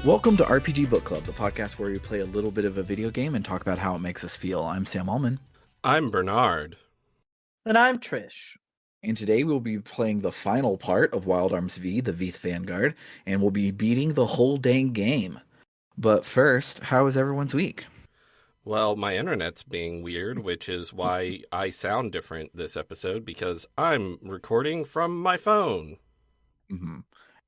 Welcome to RPG Book Club, the podcast where we play a little bit of a video game and talk about how it makes us feel. I'm Sam Allman. I'm Bernard. And I'm Trish. And today we'll be playing the final part of Wild Arms V, the Veeth Vanguard, and we'll be beating the whole dang game. But first, how was everyone's week? Well, my internet's being weird, which is why I sound different this episode, because I'm recording from my phone. Mm-hmm.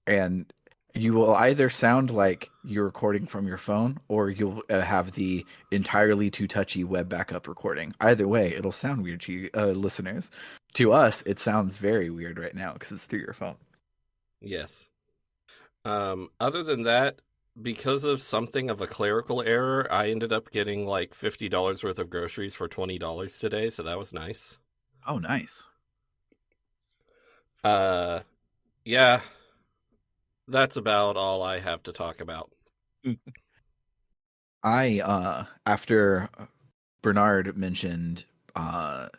And you will either sound like you're recording from your phone, or you'll have the entirely too touchy web backup recording. Either way, it'll sound weird to you, listeners. To us, it sounds very weird right now because it's through your phone. Yes. Other than that, because of something of a clerical error, I ended up getting like $50 worth of groceries for $20 today, so that was nice. Oh, nice. Yeah. That's about all I have to talk about. After Bernard mentioned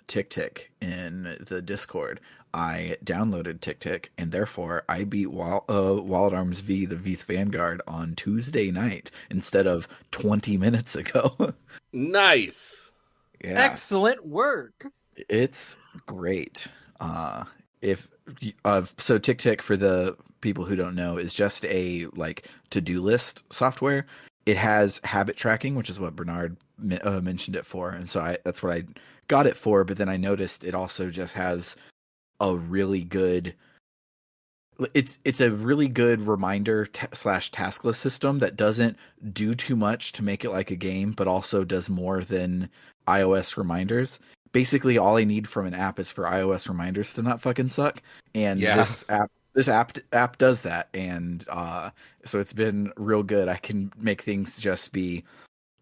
Tick in the Discord, I downloaded Tick, and therefore I beat Wild Arms V, the Veeth Vanguard, on Tuesday night instead of 20 minutes ago. Nice! Yeah. Excellent work! It's great. So Tick, for the people who don't know, is just a to-do list software. It has habit tracking, which is what Bernard mentioned it for, and so that's what I got it for. But then I noticed it also just has a really good. It's a really good reminder slash task list system that doesn't do too much to make it like a game, but also does more than iOS reminders. Basically, all I need from an app is for iOS reminders to not fucking suck, and this app does that, and so it's been real good. I can make things just be,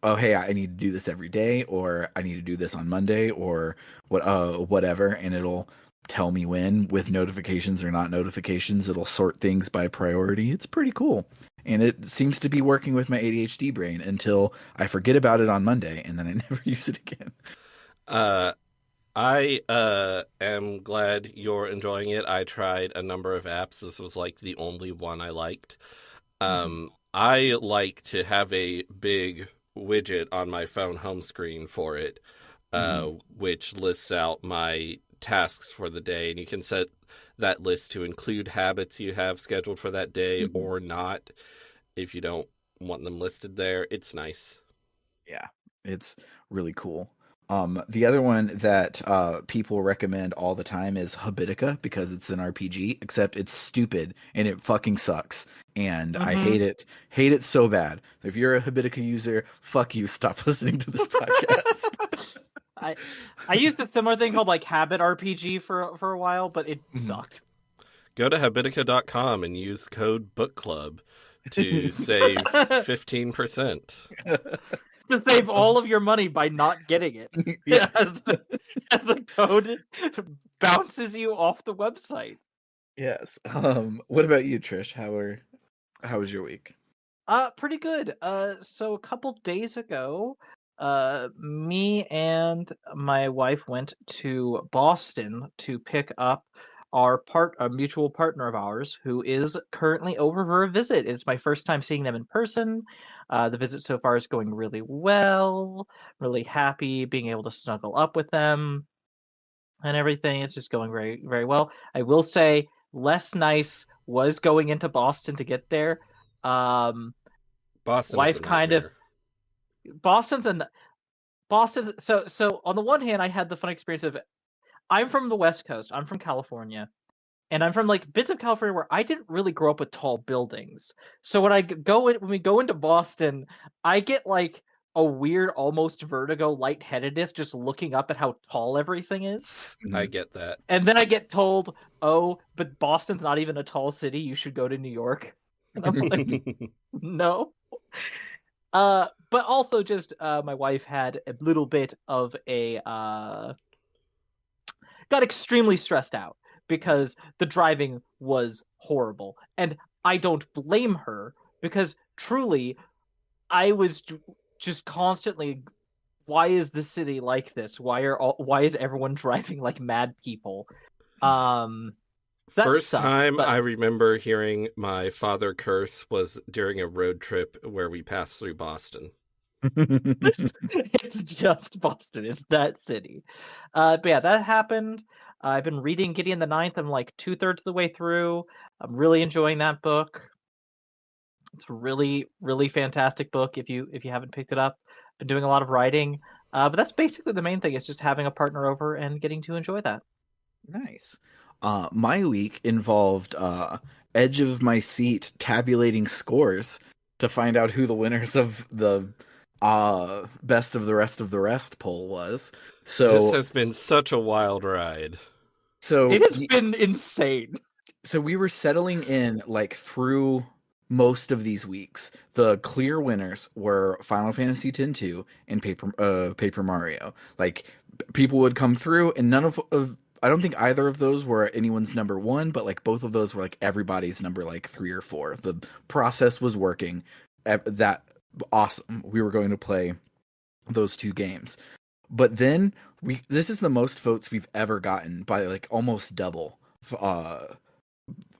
oh hey, I need to do this every day, or I need to do this on Monday, or whatever, and it'll tell me when, with notifications or not notifications. It'll sort things by priority. It's pretty cool, and it seems to be working with my ADHD brain until I forget about it on Monday, and then I never use it again. I am glad you're enjoying it. I tried a number of apps. This was like the only one I liked. I like to have a big widget on my phone home screen for it, which lists out my tasks for the day, and you can set that list to include habits you have scheduled for that day or not if you don't want them listed there. It's nice. Yeah, it's really cool. The other one that people recommend all the time is Habitica, because it's an RPG, except it's stupid and it fucking sucks. And I hate it so bad. If you're a Habitica user, fuck you, stop listening to this podcast. I used a similar thing called Habit RPG for a while, but it sucked. Go to habitica.com and use code BookClub to save 15%. To save all of your money by not getting it. Yes. as the code bounces you off the website. Yes. What about you, Trish? How was your week? Pretty good. So a couple days ago, me and my wife went to Boston to pick up a mutual partner of ours who is currently over for a visit. It's my first time seeing them in person. The visit so far is going really well. Really happy being able to snuggle up with them and everything. It's just going very, very well. I will say less nice was going into Boston to get there. Boston Wife kind of Boston's so on the one hand I had the fun experience of, I'm from the West Coast. I'm from California. And I'm from bits of California where I didn't really grow up with tall buildings. So when we go into Boston, I get a weird, almost vertigo lightheadedness just looking up at how tall everything is. I get that. And then I get told, oh, but Boston's not even a tall city. You should go to New York. And I'm like, no. But also just my wife had a little bit of got extremely stressed out because the driving was horrible. And I don't blame her, because truly I was just constantly, why is the city like this? Why is everyone driving like mad people? That First sucks, time but I remember hearing my father curse was during a road trip where we passed through Boston. it's just Boston. It's that city. But yeah, that happened. I've been reading Gideon the Ninth. I'm like 2/3 of the way through. I'm really enjoying that book. It's a really, really fantastic book. If you haven't picked it up, been doing a lot of writing. But that's basically the main thing. Is just having a partner over and getting to enjoy that. Nice. My week involved edge of my seat tabulating scores to find out who the winners of the best of the rest poll was. This So has been such a wild ride. It so has been insane. so we were settling in like through most of these weeks. The clear winners were Final Fantasy X-2 and Paper Mario. Like people would come through, and none of I don't think either of those were anyone's number one, but like both of those were like everybody's number like 3 or 4. The process was working. That awesome. We were going to play those two games. But then we this is the most votes we've ever gotten by like almost double uh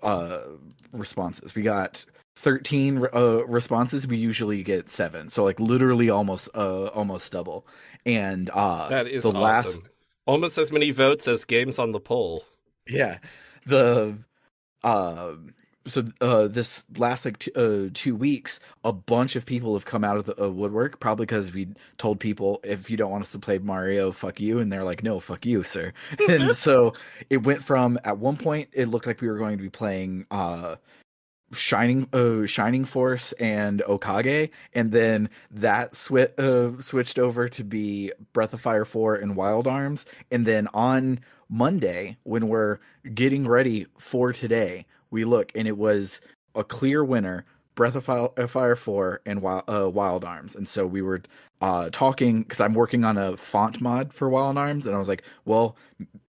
uh responses. We got 13 responses. We usually get 7. So like literally almost double. And That is the last awesome. Almost as many votes as games on the poll. yeah, the this last like 2 weeks, a bunch of people have come out of the woodwork, probably because we told people if you don't want us to play Mario, fuck you, and they're like, no, fuck you, sir. And so it went from at one point it looked like we were going to be playing Shining Force and Okage, and then that switched over to be Breath of Fire 4 and Wild Arms, and then on Monday when we're getting ready for today, we look and it was a clear winner, Breath of Fire 4 and Wild Arms, and so we were talking because I'm working on a font mod for Wild Arms, and I was like, well,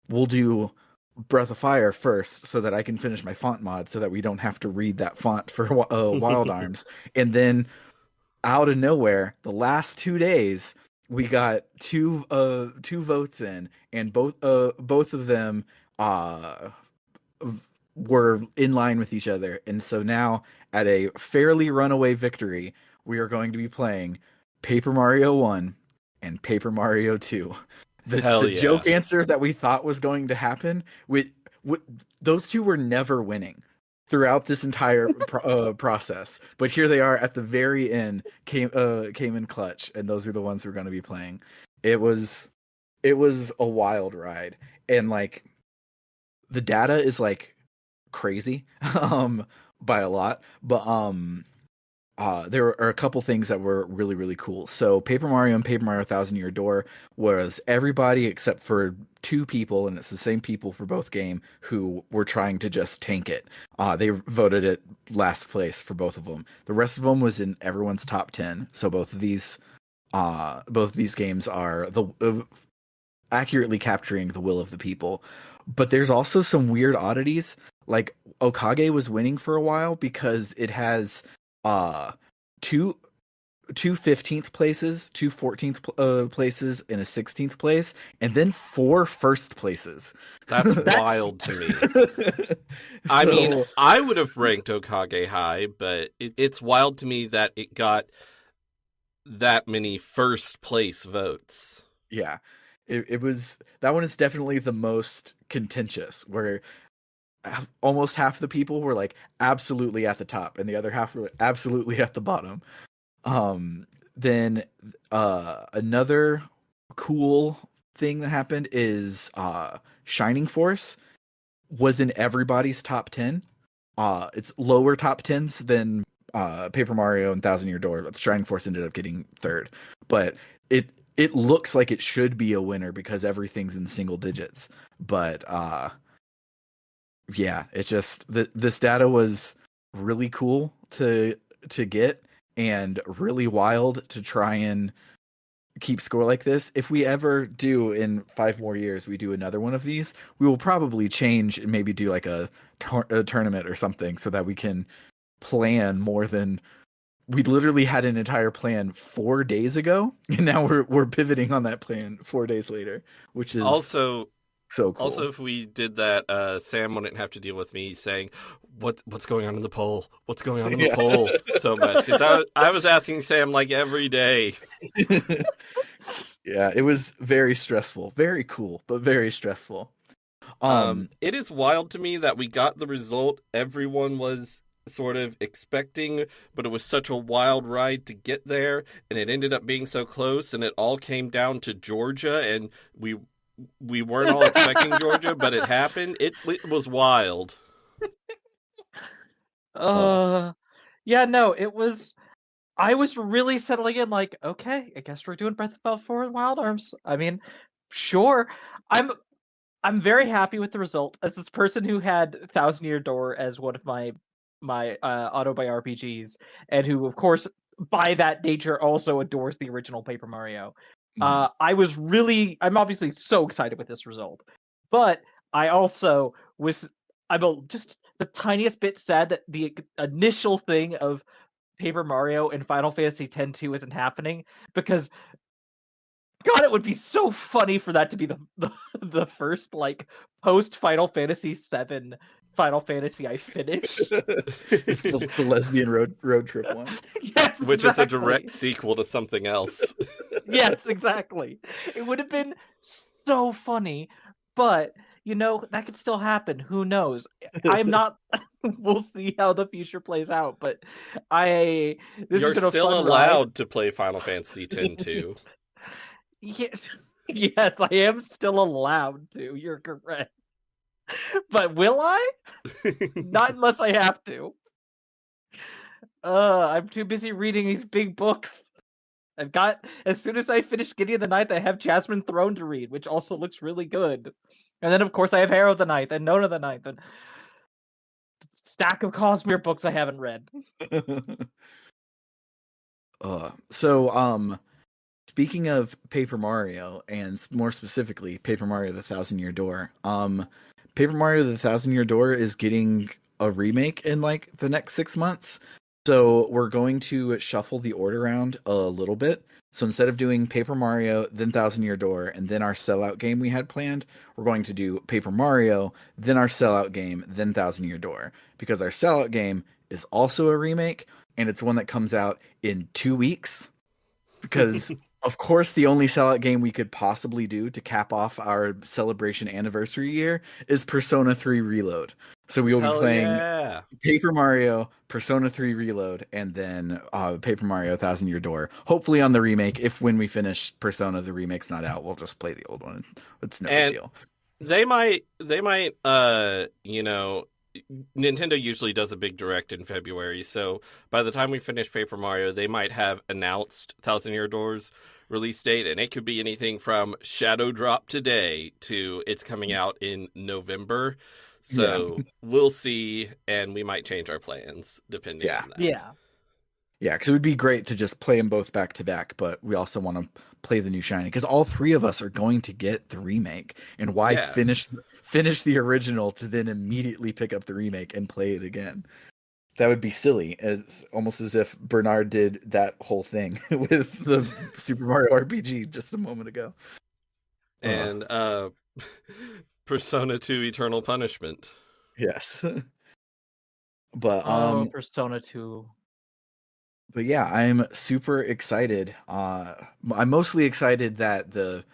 we'll do Breath of Fire first so that I can finish my font mod so that we don't have to read that font for Wild Arms. And then out of nowhere, the last 2 days, we got two votes in, and both of them uh were in line with each other. And so now at a fairly runaway victory, we are going to be playing Paper Mario 1 and Paper Mario 2. The Hell yeah. joke answer that we thought was going to happen with those two were never winning throughout this entire process, but here they are at the very end, came in clutch, and those are the ones we're going to be playing. It was a wild ride, and like the data is like crazy by a lot, but there are a couple things that were really, really cool. So Paper Mario and Paper Mario Thousand Year Door was everybody except for 2 people, and it's the same people for both game, who were trying to just tank it. They voted it last place for both of them. The rest of them was in everyone's top 10. So both of these games are the accurately capturing the will of the people. But there's also some weird oddities. Like Okage was winning for a while because it has two 15th places, two 14th places, and a 16th place, and then 4 first places. That's That's wild to me. I mean, So I would have ranked Okage high, but it's wild to me that it got that many first place votes. yeah, it was that one is definitely the most contentious, where almost half the people were like absolutely at the top, and the other half were absolutely at the bottom. Then another cool thing that happened is Shining Force was in everybody's top 10. It's lower top 10s than Paper Mario and Thousand Year Door, but Shining Force ended up getting third. But it looks like it should be a winner because everything's in single digits. But yeah, it's just this data was really cool to get, and really wild to try and keep score like this. If we ever do in 5 more years, we do another one of these, we will probably change and maybe do like a tournament or something so that we can plan more than we literally had an entire plan 4 days ago, and now we're pivoting on that plan 4 days later, which is Also, So cool. Also, if we did that, Sam wouldn't have to deal with me saying, what's going on in the poll? What's going on in the Yeah. poll?" so much because I was asking Sam like every day. Yeah, it was very stressful. Very cool, but very stressful. Um, It is wild to me that we got the result everyone was sort of expecting, but it was such a wild ride to get there, and it ended up being so close, and it all came down to Georgia, and we weren't all expecting Georgia, but it happened. It was wild. oh, uh, yeah, no, it was. I was really settling in, like, okay, I guess we're doing Breath of the Wild 4 and Wild Arms. I mean, sure. I'm I'm very happy with the result. As this person who had Thousand Year Door as one of my auto buy RPGs, and who, of course, by that nature, also adores the original Paper Mario. mhm. I'm obviously so excited with this result, but I also was, just the tiniest bit sad that the initial thing of Paper Mario and Final Fantasy X-2 isn't happening, because God, it would be so funny for that to be the first like post Final Fantasy VII Final Fantasy I finish. It's the lesbian road trip one. Yes, Which is a direct exactly. sequel to something else. Yes, exactly. It would have been so funny, but that could still happen. Who knows? I'm not. We'll see how the future plays out. But I, this has You're been a still fun ride. allowed to play Final Fantasy X too. Yes, yes, I am still allowed to. You're correct. But will I? Not unless I have to. I'm too busy reading these big books. As soon as I finish Gideon the Ninth, I have Jasmine Throne to read, which also looks really good. And then, of course, I have Harrow the Ninth and Nona the Ninth and stack of Cosmere books I haven't read. So, speaking of Paper Mario, and more specifically Paper Mario: The Thousand Year Door, Paper Mario: The Thousand Year Door is getting a remake in like the next 6 months. So we're going to shuffle the order around a little bit. So instead of doing Paper Mario, then Thousand Year Door, and then our sellout game we had planned, we're going to do Paper Mario, then our sellout game, then Thousand Year Door. Because our sellout game is also a remake, and it's one that comes out in 2 weeks because of course the only sellout game we could possibly do to cap off our celebration anniversary year is Persona 3 Reload. So we will be Hell playing yeah. Paper Mario, Persona 3 Reload, and then Paper Mario Thousand Year Door. Hopefully on the remake. If when we finish Persona the remake's not out, we'll just play the old one. It's no big And deal. they might, Nintendo usually does a big direct in February, so by the time we finish Paper Mario, they might have announced Thousand Year Door's release date, and it could be anything from Shadow Drop today to it's coming out in November. Yeah. So we'll see, and we might change our plans depending Yeah. on that. Yeah. Yeah, because it would be great to just play them both back to back, but we also want to play the new Shiny because all three of us are going to get the remake. And why Yeah. finish the original to then immediately pick up the remake and play it again? That would be silly, as almost as if Bernard did that whole thing with the Super Mario RPG just a moment ago. Uh, And Persona 2 Eternal Punishment. yes. But Oh, Persona 2. but yeah, I'm super excited. I'm mostly excited that the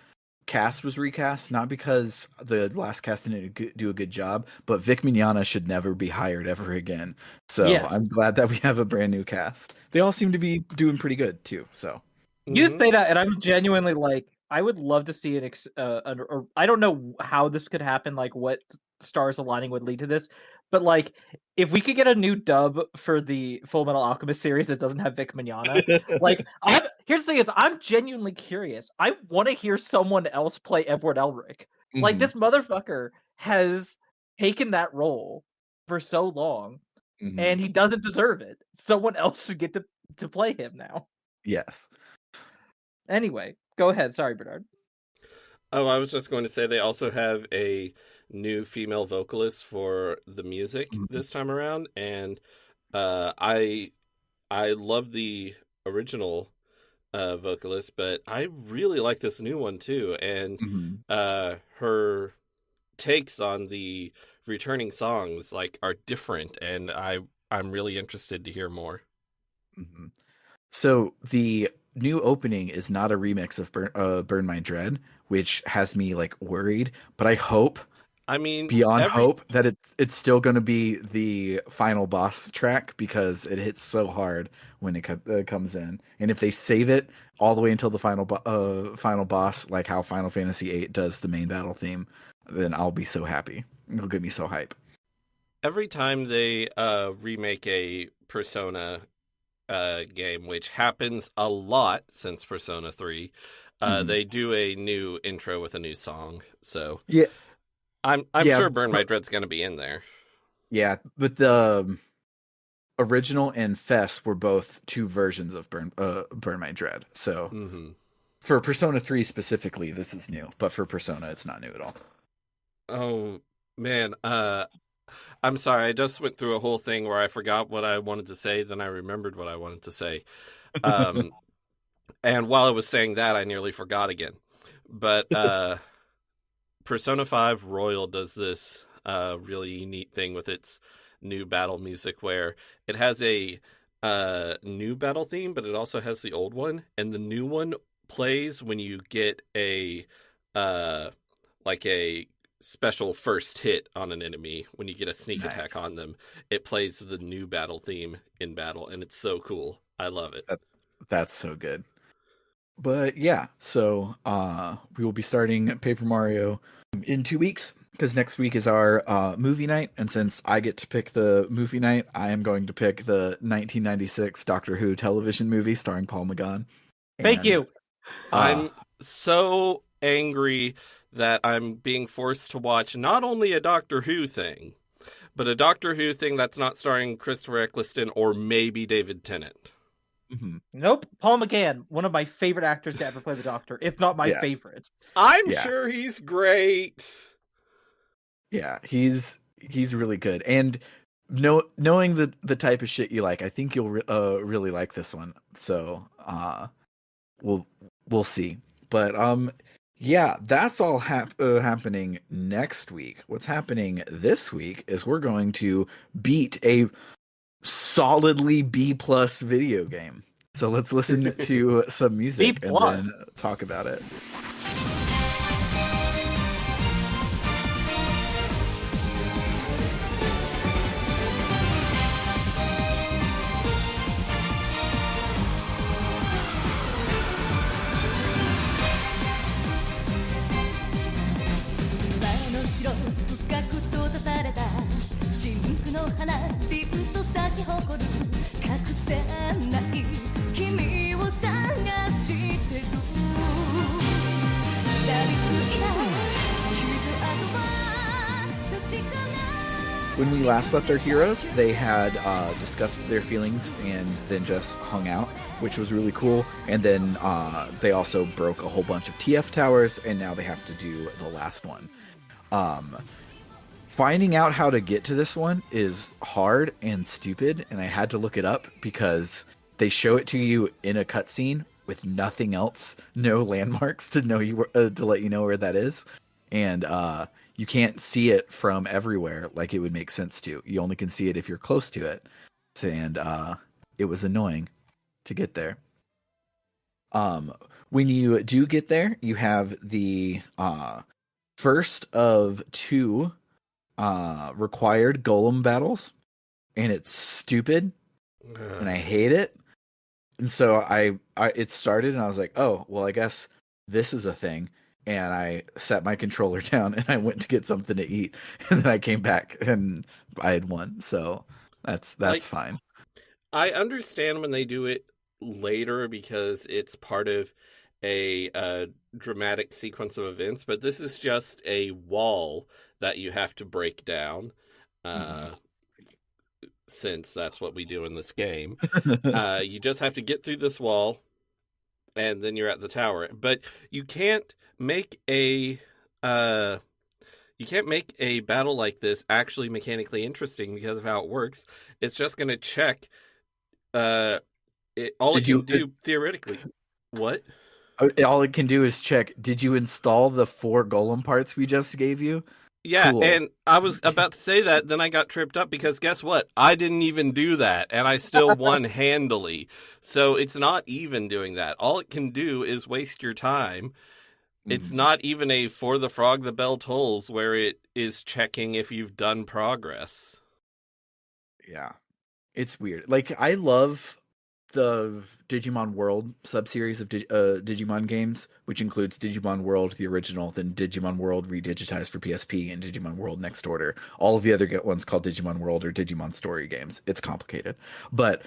cast was recast, not because the last cast didn't do a good job, but Vic Mignogna should never be hired ever again. So I'm Yes. glad that we have a brand new cast. They all seem to be doing pretty good too. So You Hmm. say that, and I'm genuinely like, I would love to see or I don't know how this could happen, like what stars aligning would lead to this, but like, if we could get a new dub for the Full Metal Alchemist series that doesn't have Vic Mignogna, like, here's the thing is, I'm genuinely curious. I want to hear someone else play Edward Elric. Like, Mhm, this motherfucker has taken that role for so long, mhm. and he doesn't deserve it. Someone else should get to play him now. Yes. Anyway, go ahead. Sorry, Bernard. Oh, I was just going to say they also have a new female vocalist for the music Mhm, this time around, and I love the original vocalist, but I really like this new one too. And mhm. her takes on the returning songs like are different, and I'm really interested to hear more. Mhm. So the new opening is not a remix of Burn My Dread, which has me like worried. But I hope, I mean, beyond every hope, that it's still going to be the final boss track because it hits so hard when it comes in. And if they save it all the way until the final boss, like how Final Fantasy VIII does the main battle theme, then I'll be so happy. It'll get me so hype. every time they remake a Persona game, which happens a lot since Persona 3, Mhm. they do a new intro with a new song. So Yeah, I'm yeah, sure Burn My Dread's going to be in there. yeah. But the original and Fest were both two versions of Burn My Dread. So Hmm. for Persona 3 specifically, this is new, but for Persona, it's not new at all. Oh man, I'm sorry. I just went through a whole thing where I forgot what I wanted to say, then I remembered what I wanted to say. Um, and while I was saying that, I nearly forgot again. But Persona 5 Royal does this really neat thing with its new battle music where it has a new battle theme, but it also has the old one, and the new one plays when you get a uh, like a special first hit on an enemy. When you get a sneak attack Nice. on them, it plays the new battle theme in battle, and it's so cool. I love it. That, that's so good. But yeah, so we will be starting Paper Mario in 2 weeks because next week is our movie night, and since I get to pick the movie night, I am going to pick the 1996 Doctor Who television movie starring Paul McGann. Thank And you. uh I'm so angry that I'm being forced to watch not only a Doctor Who thing, but a Doctor Who thing that's not starring Christopher Eccleston or maybe David Tennant. mhm. Nope. Paul McGann, one of my favorite actors to ever play the Doctor, if not my Yeah, favorite. I'm yeah, sure he's great. yeah. He's really good, and knowing the type of shit you like, I think you'll really like this one. So we'll we'll see. But yeah, that's all happening next week. What's happening this week is we're going to beat a solidly B plus video game. So let's listen to some B music and then plus. talk about it. 前の城深く閉ざされた真紅の花ビンと咲き誇る隠せない君を探してる錆びついた傷跡は確かな When we last left our heroes, they had discussed their feelings and then just hung out, which was really cool. And then they also broke a whole bunch of TF towers, and now they have to do the last one. Um, Finding out how to get to this one is hard and stupid, and I had to look it up because they show it to you in a cutscene with nothing else, no landmarks to know to let you know where that is, and you can't see it from everywhere like it would make sense to. You only can see it if you're close to it, and it was annoying to get there. When you do get there, you have the first of two required golem battles, and it's stupid, and I hate it. And so I it started, and I was like, oh well, I guess this is a thing. And I set my controller down, and I went to get something to eat, and then I came back, and I had won. So that's Like, fine. I understand when they do it later because it's part of a dramatic sequence of events, but this is just a wall that you have to break down. Mhm. Uh, since that's what we do in this game, you just have to get through this wall, and then you're at the tower. But you can't make a uh, you can't make a battle like this actually mechanically interesting because of how it works. It's just going to check uh, all it Did can you? do theoretically. What? All it can do is check. Did you install the four golem parts we just gave you? Yeah, Cool. and I was about to say that, then I got tripped up because guess what? I didn't even do that, and I still won handily. So it's not even doing that. All it can do is waste your time. It's Mm, not even a for the frog the bell tolls where it is checking if you've done progress. yeah. It's weird. Like I love the Digimon World subseries of Digimon games, which includes Digimon World, the original, then Digimon World redigitized for PSP, and Digimon World Next Order. All of the other ones called Digimon World or Digimon Story games. It's complicated, but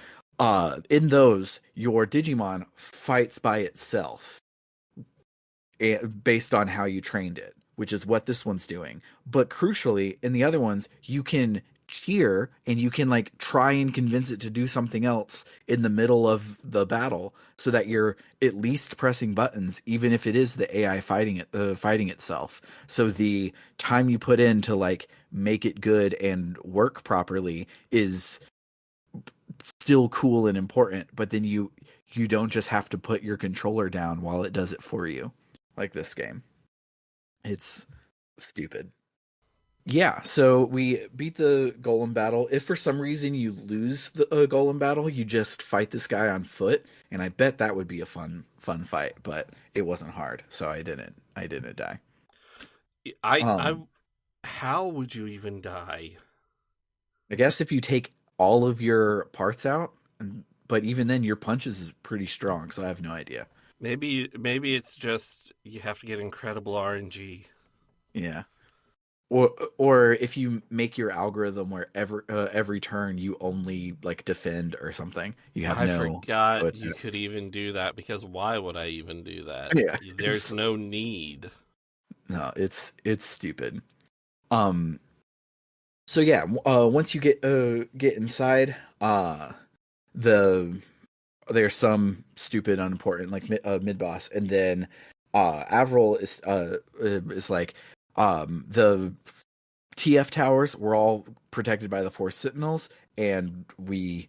in those, your Digimon fights by itself based on how you trained it, which is what this one's doing. But crucially, in the other ones, you can cheer and you can like try and convince it to do something else in the middle of the battle so that you're at least pressing buttons even if it is the AI fighting itself. So the time you put in to like make it good and work properly is still cool and important, but then you don't just have to put your controller down while it does it for you like this game. It's stupid. Yeah, so we beat the golem battle. If for some reason you lose the golem battle, you just fight this guy on foot, and I bet that would be a fun fight, but it wasn't hard, so I didn't die. I Um how would you even die? I guess if you take all of your parts out, but even then your punches is pretty strong, so I have no idea. Maybe it's just you have to get incredible RNG. Yeah. Or if you make your algorithm where every turn you only like defend or something, you have I no forgot you could attacks. even do that because why would I even do that? Yeah, There's no need. no, it's stupid. Um, so yeah, once you get inside, the there's some stupid unimportant like mid boss, and then Avril is like the TF towers were all protected by the Force Sentinels, and we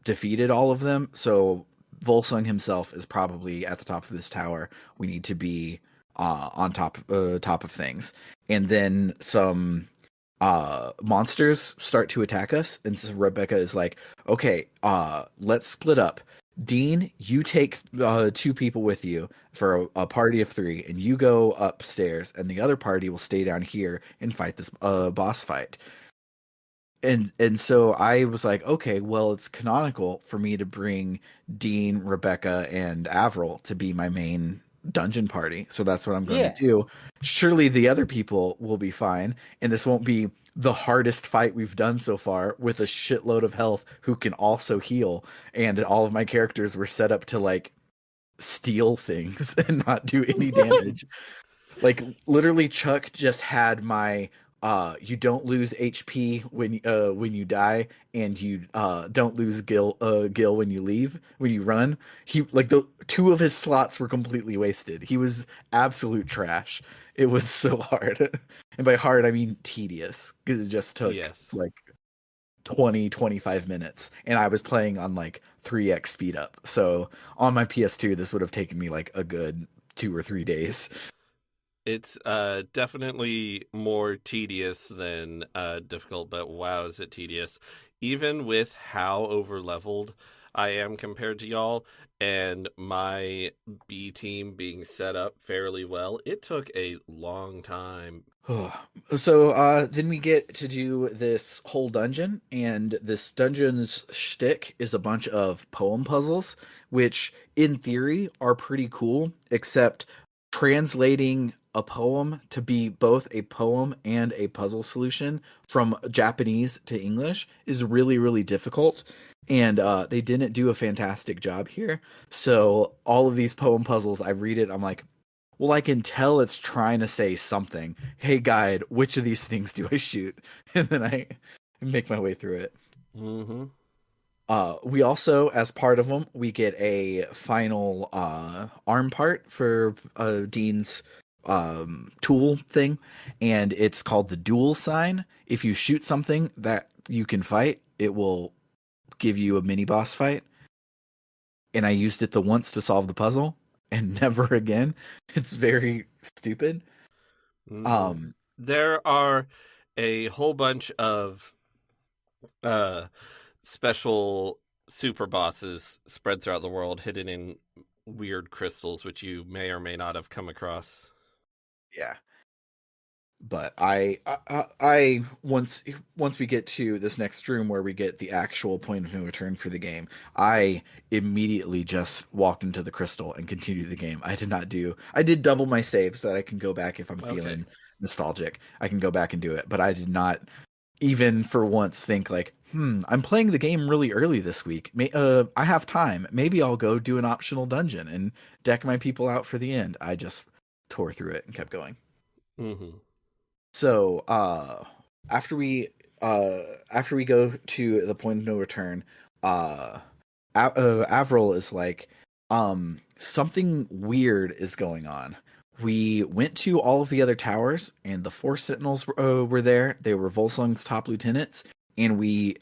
defeated all of them. So Volsung himself is probably at the top of this tower. We need to be on top of things, and then some monsters start to attack us, and so Rebecca is like, "Okay, let's split up. Dean, you take two people with you for a party of three, and you go upstairs, and the other party will stay down here and fight this boss fight." And so I was like, okay, well, it's canonical for me to bring Dean, Rebecca, and Avril to be my main dungeon party. So that's what I'm going to Yeah. do. Surely the other people will be fine, and this won't be the hardest fight we've done so far with a shitload of health who can also heal. And all of my characters were set up to like steal things and not do any damage. Like literally Chuck just had my you don't lose HP when you die, and you don't lose gil when you leave, when you run. He like the two of his slots were completely wasted. He was absolute trash. It was so hard. And by hard I mean tedious, because it just took Yes. like 20-25 minutes, and I was playing on like 3x speed up. So on my PS2 this would have taken me like a good 2 or 3 days. It's definitely more tedious than difficult, but wow, is it tedious. Even with how over leveled I am compared to y'all and my B team being set up fairly well, it took a long time. So then we get to do this whole dungeon, and this dungeon's shtick is a bunch of poem puzzles, which in theory are pretty cool, except translating a poem to be both a poem and a puzzle solution from Japanese to English is really, really difficult. And they didn't do a fantastic job here. So all of these poem puzzles, I read it, I'm like, well, I can tell it's trying to say something. Hey, guide, which of these things do I shoot? And then I make my way through it. Mm-hmm. We also, as part of them, we get a final arm part for Dean's tool thing, and it's called the duel sign. If you shoot something that you can fight, it will give you a mini boss fight. And I used it the once to solve the puzzle, and never again. It's very stupid. Mm-hmm. There are a whole bunch of uh, special super bosses spread throughout the world, hidden in weird crystals, which you may or may not have come across. Yeah. But I once we get to this next room where we get the actual point of no return for the game, I immediately just walked into the crystal and continued the game. I did double my save so that I can go back if I'm feeling nostalgic. I can go back and do it, but I did not even for once think like, I'm playing the game really early this week. I have time. Maybe I'll go do an optional dungeon and deck my people out for the end. I just tore through it and kept going. Mm-hmm. So, after we go to the point of no return, Avril is like, something weird is going on. We went to all of the other towers, and the four sentinels were there. They were Volsung's top lieutenants, and we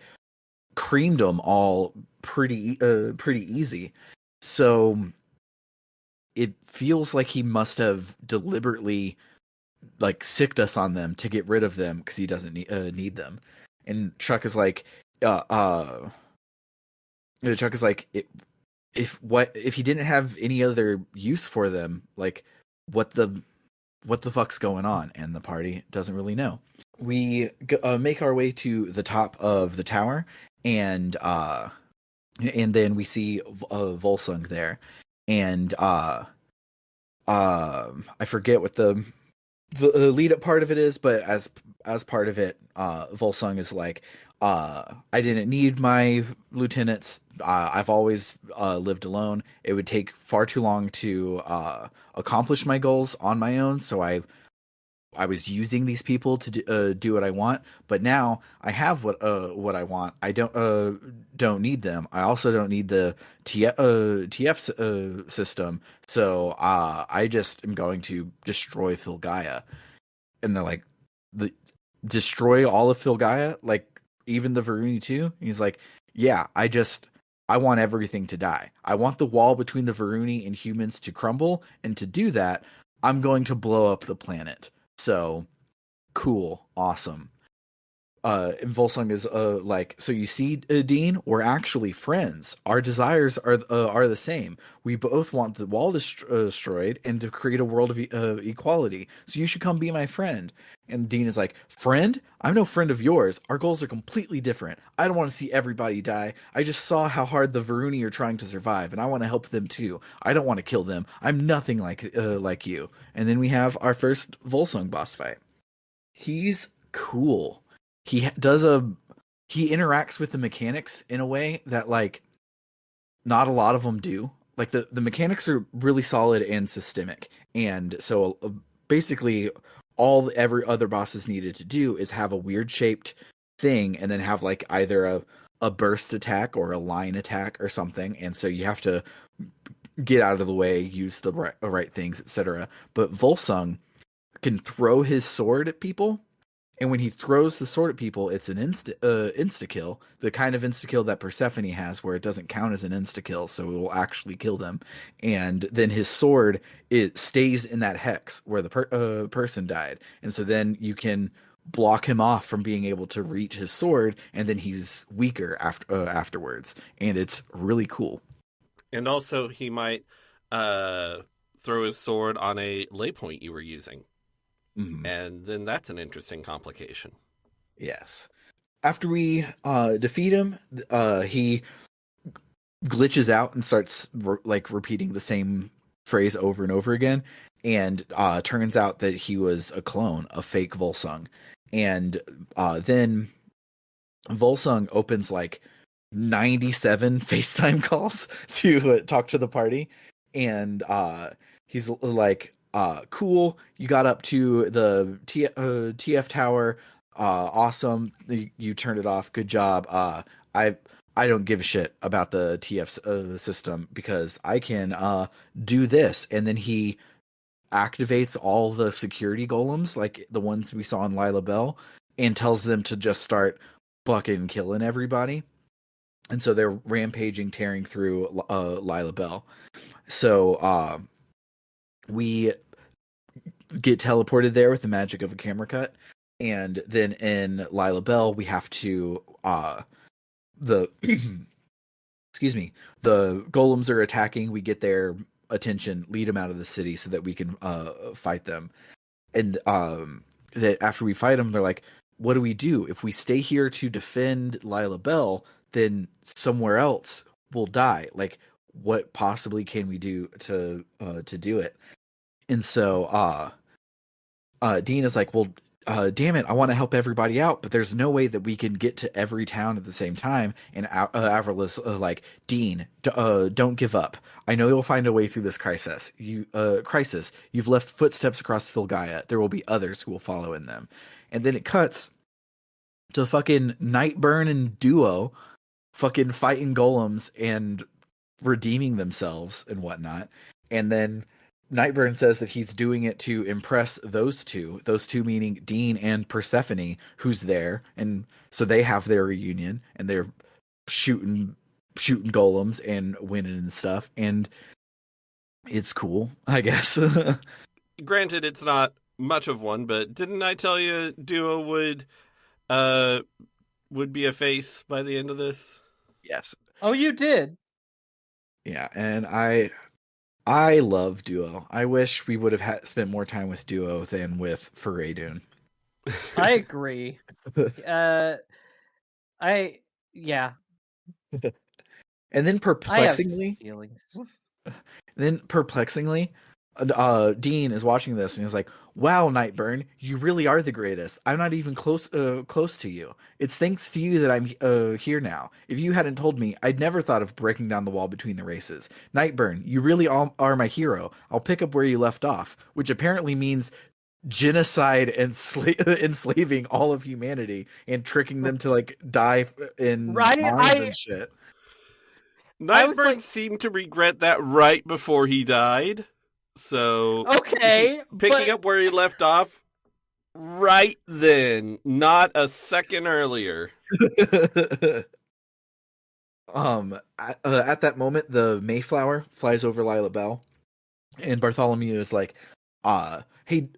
creamed them all pretty easy. So it feels like he must have deliberately like sicked us on them to get rid of them because he doesn't need them. And Chuck is like, Chuck is like, if he didn't have any other use for them, like what the fuck's going on? And the party doesn't really know. We make our way to the top of the tower, and then we see Volsung there, and I forget what the lead up part of it is, but as part of it, Volsung is like, I didn't need my lieutenants. I've always lived alone. It would take far too long to accomplish my goals on my own, so I was using these people to do what I want, but now I have what I want. I don't need them. I also don't need the TF system. So I just am going to destroy Filgaia. And they're like, destroy all of Filgaia, like even the Varuni too. And he's like, yeah, I want everything to die. I want the wall between the Varuni and humans to crumble, and to do that, I'm going to blow up the planet. So cool, awesome. And Volsung is like, so you see, Dean, we're actually friends. Our desires are the same. We both want the wall destroyed and to create a world of equality. So you should come be my friend. And Dean is like, friend? I'm no friend of yours. Our goals are completely different. I don't want to see everybody die. I just saw how hard the Varuni are trying to survive, and I want to help them too. I don't want to kill them. I'm nothing like you. And then we have our first Volsung boss fight. He's cool. He interacts with the mechanics in a way that like not a lot of them do. Like the mechanics are really solid and systemic, and so basically all every other bosses needed to do is have a weird shaped thing and then have like either a burst attack or a line attack or something, and so you have to get out of the way, use the right things, etc. But Volsung can throw his sword at people, and when he throws the sword at people, it's an insta kill, the kind of insta kill that Persephone has, where it doesn't count as an insta kill, so it will actually kill them. And then his sword, it stays in that hex where the person died, and so then you can block him off from being able to reach his sword, and then he's weaker afterwards, and it's really cool. And also, he might throw his sword on a lay point you were using. Mm-hmm. And then that's an interesting complication. Yes. After we defeat him, he glitches out and starts repeating the same phrase over and over again. And turns out that he was a clone, a fake Volsung. And then Volsung opens like 97 FaceTime calls to talk to the party. And he's like, cool, you got up to the TF tower, awesome, you turned it off, good job. I don't give a shit about the TF system because I can do this. And then he activates all the security golems, like the ones we saw in Lila Bell, and tells them to just start fucking killing everybody. And so they're rampaging, tearing through Lila Bell. So we get teleported there with the magic of a camera cut. And then in Lila Bell, we have to the excuse me, the golems are attacking. We get their attention, lead them out of the city so that we can fight them. And that after we fight them, they're like, "What do we do if we stay here to defend Lila Bell? Then somewhere else will die. Like, what possibly can we do to do it?" And so Dean is like, "Well, damn it, I want to help everybody out, but there's no way that we can get to every town at the same time." And Avril is like, "Dean, don't give up. I know you'll find a way through this crisis. You've left footsteps across Filgaia. There will be others who will follow in them." And then it cuts to fucking Nightburn and Duo fucking fighting golems and redeeming themselves and whatnot. And then Nightburn says that he's doing it to impress those two meaning Dean and Persephone, who's there. And so they have their reunion and they're shooting golems and winning and stuff. And it's cool, I guess. Granted, it's not much of one, but didn't I tell you Duo would be a face by the end of this? Yes. Oh, you did? Yeah, and I love Duo. I wish we would have spent more time with Duo than with Faradun. I agree. Yeah. And then perplexingly, Dean is watching this and he's like, "Wow, Nightburn, you really are the greatest. I'm not even close to you. It's thanks to you that I'm here now. If you hadn't told me, I'd never thought of breaking down the wall between the races. Nightburn, you really are my hero. I'll pick up where you left off," which apparently means genocide and enslaving all of humanity and tricking them to like die in mines and shit. Nightburn seemed to regret that right before he died. So okay, picking up where he left off right then, not a second earlier. At that moment, the Mayflower flies over Lila Bell, and Bartholomew is like, "Hey,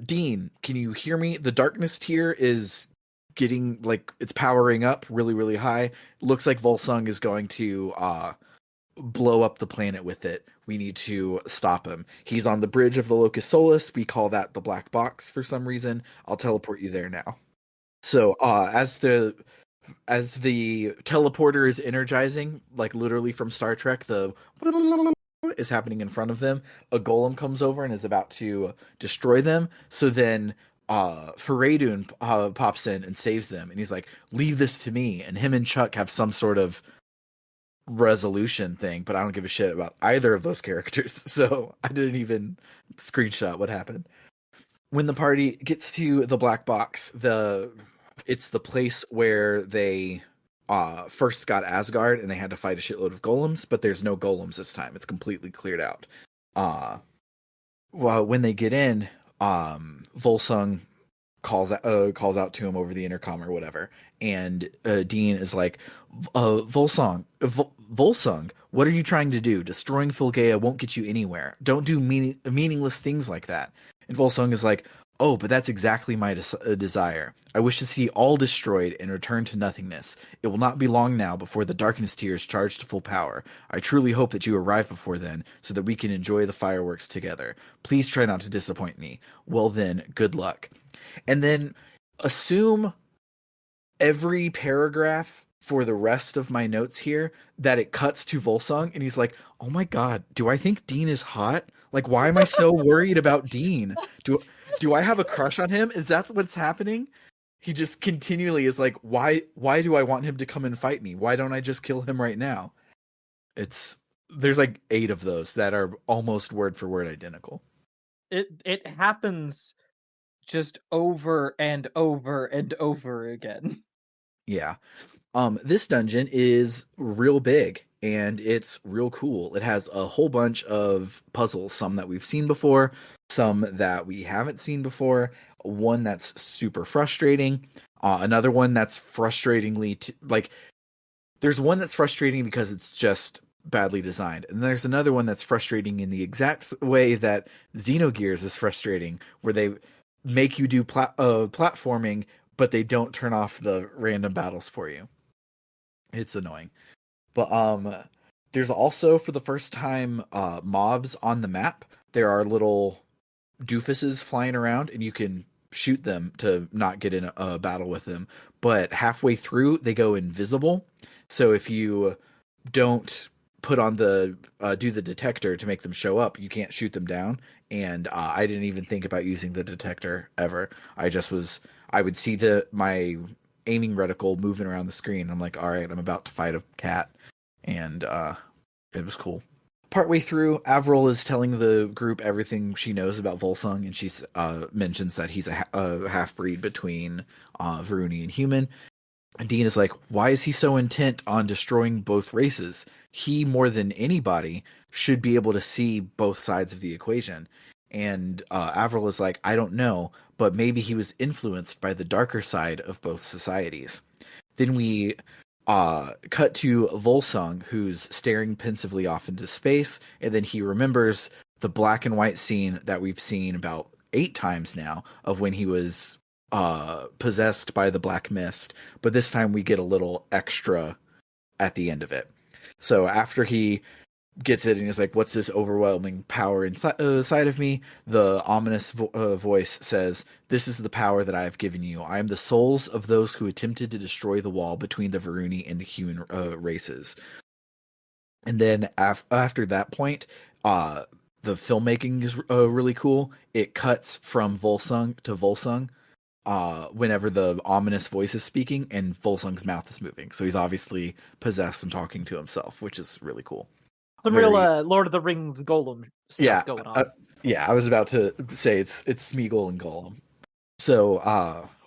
Dean, can you hear me? The darkness tier is getting like it's powering up really, really high. Looks like Volsung is going to blow up the planet with it. We need to stop him. He's on the bridge of the Locus Solus. We call that the black box for some reason. I'll teleport you there now." So as the teleporter is energizing, like literally from Star Trek, the is happening in front of them. A golem comes over and is about to destroy them. So then Faradun pops in and saves them, and he's like, "Leave this to me." And him and Chuck have some sort of resolution thing, but I don't give a shit about either of those characters, so I didn't even screenshot what happened. When the party gets to the black box, it's the place where they first got Asgard and they had to fight a shitload of golems, but there's no golems this time. It's completely cleared out. Well, when they get in, Volsung calls out to him over the intercom or whatever, and Dean is like, Volsung, what are you trying to do? Destroying Filgaia won't get you anywhere. Don't do meaningless things like that. And Volsung is like, "Oh, but that's exactly my desire. I wish to see all destroyed and return to nothingness. It will not be long now before the darkness tier is charged to full power. I truly hope that you arrive before then so that we can enjoy the fireworks together. Please try not to disappoint me. Well then, good luck." And then assume every paragraph for the rest of my notes here that it cuts to Volsung and he's like, "Oh my god, do I think Dean is hot? Like, why am I so worried about Dean? Do I have a crush on him? Is that what's happening?" He just continually is like, why do I want him to come and fight me? Why don't I just kill him right now? There's like 8 of those that are almost word for word identical. It happens just over and over and over again. Yeah. This dungeon is real big and it's real cool. It has a whole bunch of puzzles, some that we've seen before, some that we haven't seen before, one that's super frustrating, another one that's frustratingly like there's one that's frustrating because it's just badly designed. And there's another one that's frustrating in the exact way that Xenogears is frustrating, where they make you do platforming, but they don't turn off the random battles for you. It's annoying. But there's also, for the first time, mobs on the map. There are little doofuses flying around, and you can shoot them to not get in a battle with them. But halfway through, they go invisible. So if you don't put on the do the detector to make them show up, you can't shoot them down. And I didn't even think about using the detector ever. I would see my aiming reticle moving around the screen. I'm like, all right, I'm about to fight a cat, and it was cool. Partway through, Avril is telling the group everything she knows about Volsung, and she mentions that he's a half breed between Varuni and human. And Dean is like, why is he so intent on destroying both races? He, more than anybody, should be able to see both sides of the equation. And Avril is like, I don't know, but maybe he was influenced by the darker side of both societies. Then we cut to Volsung, who's staring pensively off into space, and then he remembers the black and white scene that we've seen about 8 times now of when he was possessed by the black mist, but this time we get a little extra at the end of it. So after he gets it and he's like, what's this overwhelming power inside of me? The ominous voice says, this is the power that I have given you. I am the souls of those who attempted to destroy the wall between the Varuni and the human races. And then after that point, the filmmaking is really cool. It cuts from Volsung to Volsung whenever the ominous voice is speaking, and Volsung's mouth is moving. So he's obviously possessed and talking to himself, which is really cool. Some real Lord of the Rings Golem stuff going on. Yeah, I was about to say it's Smeagol and Gollum. So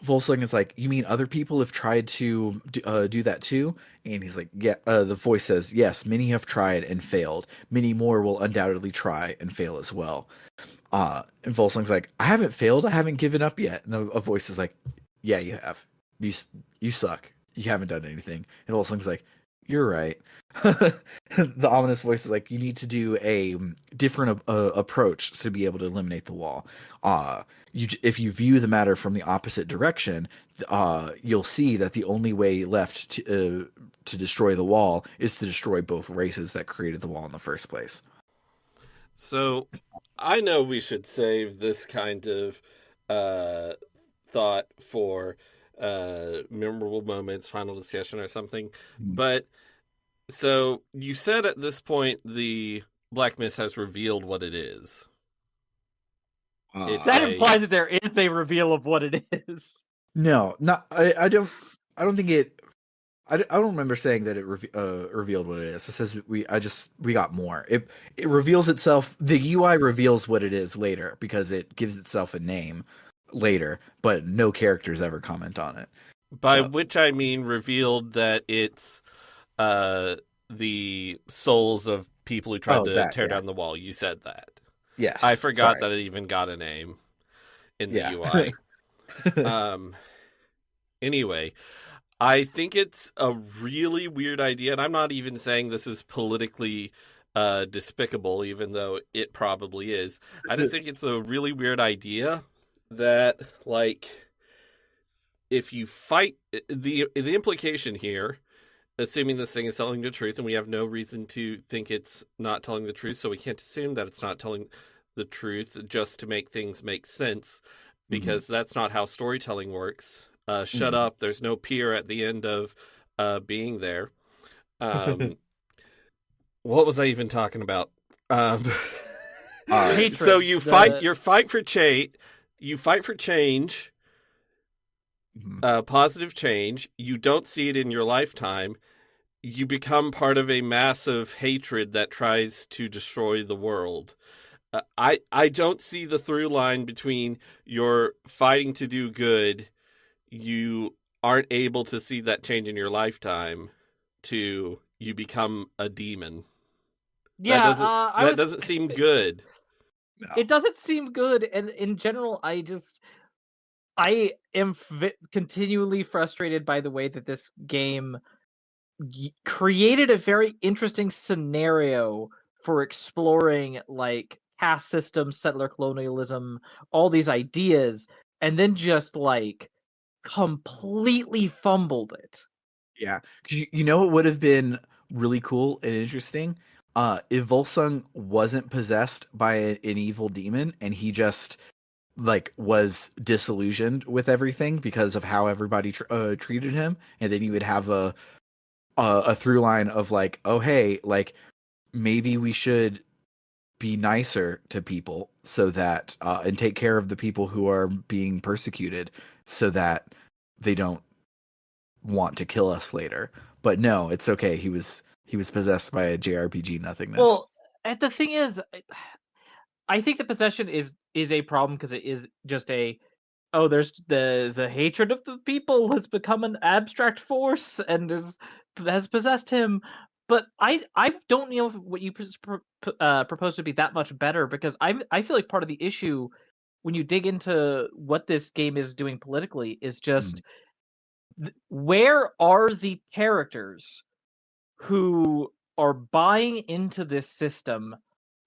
Volsung is like, you mean other people have tried to do that too? And he's like, yeah. The voice says, yes, many have tried and failed. Many more will undoubtedly try and fail as well. And Volsung's like, I haven't failed. I haven't given up yet. And a voice is like, yeah, you have. You suck. You haven't done anything. And Volsung's like, you're right. The ominous voice is like, you need to do a different approach to be able to eliminate the wall. If you view the matter from the opposite direction, you'll see that the only way left to destroy the wall is to destroy both races that created the wall in the first place. So I know we should save this kind of thought for memorable moments, final discussion, or something. But so you said at this point the Black Mist has revealed what it is. That implies that there is a reveal of what it is. No, not. I don't think it. I don't remember saying that it revealed what it is. It says we got more. It reveals itself. The UI reveals what it is later because it gives itself a name later, but no characters ever comment on it. By which I mean revealed that it's the souls of people who tried to tear down the wall. You said that. Yes. I forgot that it even got a name in the UI. Anyway, I think it's a really weird idea, and I'm not even saying this is politically despicable, even though it probably is. I just think it's a really weird idea that, like, if you fight the implication here, assuming this thing is telling the truth, and we have no reason to think it's not telling the truth, so we can't assume that it's not telling the truth just to make things make sense, because that's not how storytelling works. Shut up, there's no peer at the end of being there. What was I even talking about? Hatred, so you fight for change. You fight for change. Positive change. You don't see it in your lifetime. You become part of a massive hatred that tries to destroy the world. I don't see the through line between you're fighting to do good, you aren't able to see that change in your lifetime, to you become a demon. Yeah, that doesn't seem good. No. It doesn't seem good, and in general, I am continually frustrated by the way that this game created a very interesting scenario for exploring like caste systems, settler colonialism, all these ideas, and then just like completely fumbled it. Yeah. 'Cause you know what would have been really cool and interesting? If Volsung wasn't possessed by an evil demon and he just like was disillusioned with everything because of how everybody treated him, and then you would have a through line of like, oh hey, like maybe we should be nicer to people so that and take care of the people who are being persecuted so that they don't want to kill us later. But no, it's okay. He was possessed by a JRPG nothingness. Well, and the thing is, I think the possession is a problem because it is just a there's the hatred of the people has become an abstract force and has possessed him. But I don't know what you propose to be that much better, because I feel like part of the issue when you dig into what this game is doing politically is just where are the characters who are buying into this system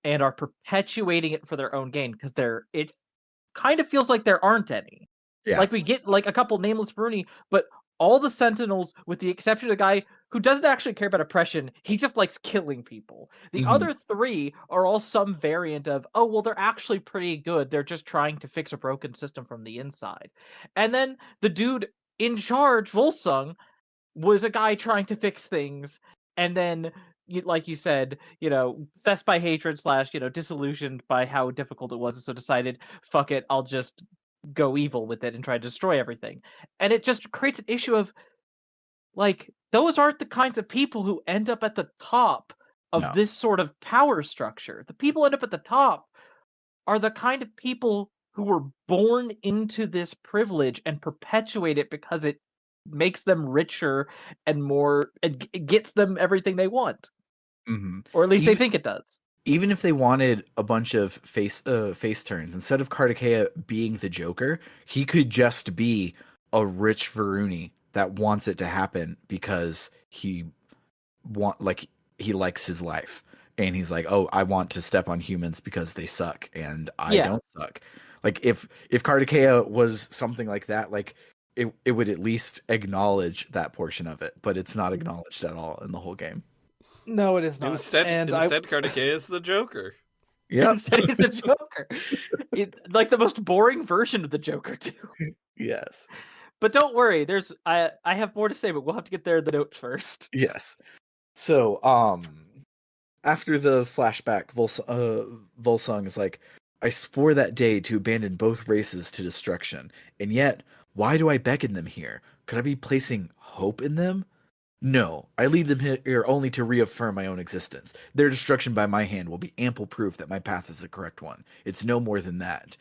and are perpetuating it for their own gain, because it kind of feels like there aren't any. Yeah. Like we get like a couple nameless Bruni, but all the Sentinels, with the exception of the guy who doesn't actually care about oppression, he just likes killing people. The Mhm. other three are all some variant of, oh well, they're actually pretty good. They're just trying to fix a broken system from the inside. And then the dude in charge, Volsung, was a guy trying to fix things, and then like you said, possessed by hatred slash, disillusioned by how difficult it was, and so decided, fuck it, I'll just go evil with it and try to destroy everything. And it just creates an issue of like, those aren't the kinds of people who end up at the top of No. this sort of power structure. The people end up at the top are the kind of people who were born into this privilege and perpetuate it because it makes them richer and more, it gets them everything they want, Mhm. or at least they Even think it does. even if they wanted a bunch of face turns, instead of Kartikeya being the Joker, he could just be a rich Varuni that wants it to happen because he likes his life, and he's like, oh, I want to step on humans because they suck and I Yeah. don't suck. Like if Kartikeya was something like that, like it would at least acknowledge that portion of it, but it's not acknowledged at all in the whole game. No, it is not. Instead, And Kartikeya is the Joker. Yep. instead he's a Joker. Like the most boring version of the Joker too. Yes. But don't worry, I have more to say, but we'll have to get there in the notes first. Yes. So, after the flashback, Volsung is like, I swore that day to abandon both races to destruction, and yet, why do I beckon them here? Could I be placing hope in them? No, I lead them here only to reaffirm my own existence. Their destruction by my hand will be ample proof that my path is the correct one. It's no more than that.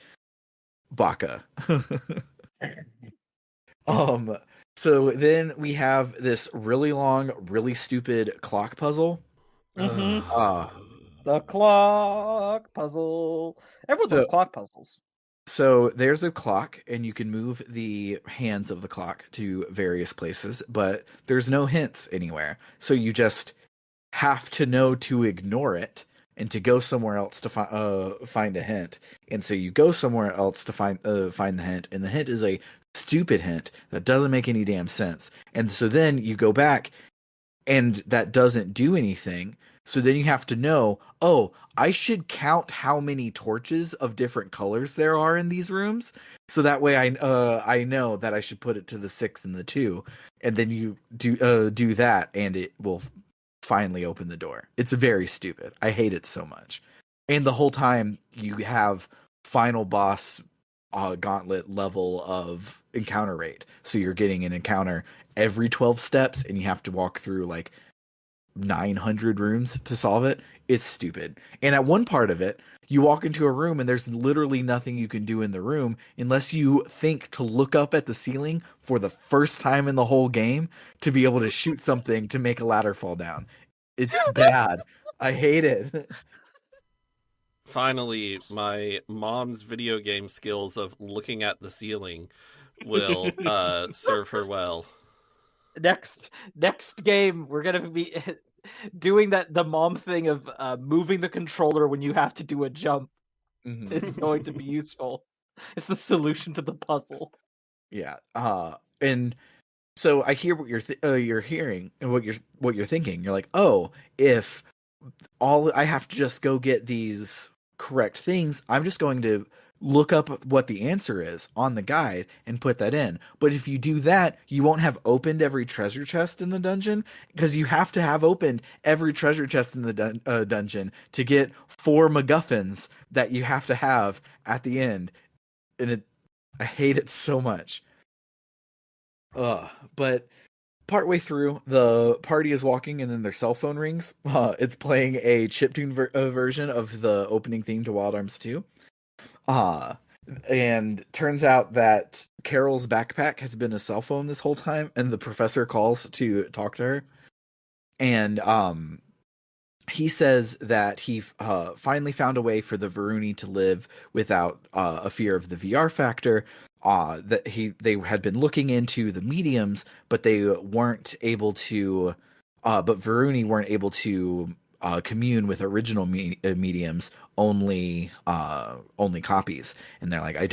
Baka. Um, so then we have this really long, really stupid clock puzzle. Mhm. Uh, The clock puzzle. Everyone loves so clock puzzles. so there's a clock, and you can move the hands of the clock to various places, but there's no hints anywhere. So you just have to know to ignore it and to go somewhere else to find a hint. And so you go somewhere else to find the hint, and the hint is a stupid hint that doesn't make any damn sense. And so then you go back, and that doesn't do anything. So then you have to know, oh, I should count how many torches of different colors there are in these rooms, so that way I know that I should put it to the 6 and the 2, and then you do that, and it will finally open the door. It's very stupid. I hate it so much. And the whole time you have final boss gauntlet level of encounter rate. So you're getting an encounter every 12 steps, and you have to walk through like 900 rooms to solve it. It's stupid. And at one part of it, you walk into a room and there's literally nothing you can do in the room unless you think to look up at the ceiling for the first time in the whole game to be able to shoot something to make a ladder fall down. It's bad. I hate it. Finally, my mom's video game skills of looking at the ceiling will serve her well. Next game, we're gonna be doing the mom thing of moving the controller when you have to do a jump. It's going to be useful. It's the solution to the puzzle. Yeah. And so I hear what you're hearing and what you're thinking. You're like, oh, if all I have to just go get these correct things, I'm just going to look up what the answer is on the guide and put that in. But if you do that, you won't have opened every treasure chest in the dungeon, because you have to have opened every treasure chest in the dungeon to get 4 MacGuffins that you have to have at the end. And I hate it so much. But partway through, the party is walking, and then their cell phone rings. It's playing a chiptune version of the opening theme to Wild Arms 2. And turns out that Carol's backpack has been a cell phone this whole time, and the professor calls to talk to her. And he says that he finally found a way for the Varuni to live without a fear of the VR factor. That they had been looking into the mediums, but they weren't able to. But Varuni weren't able to commune with original mediums, only copies. And they're like, He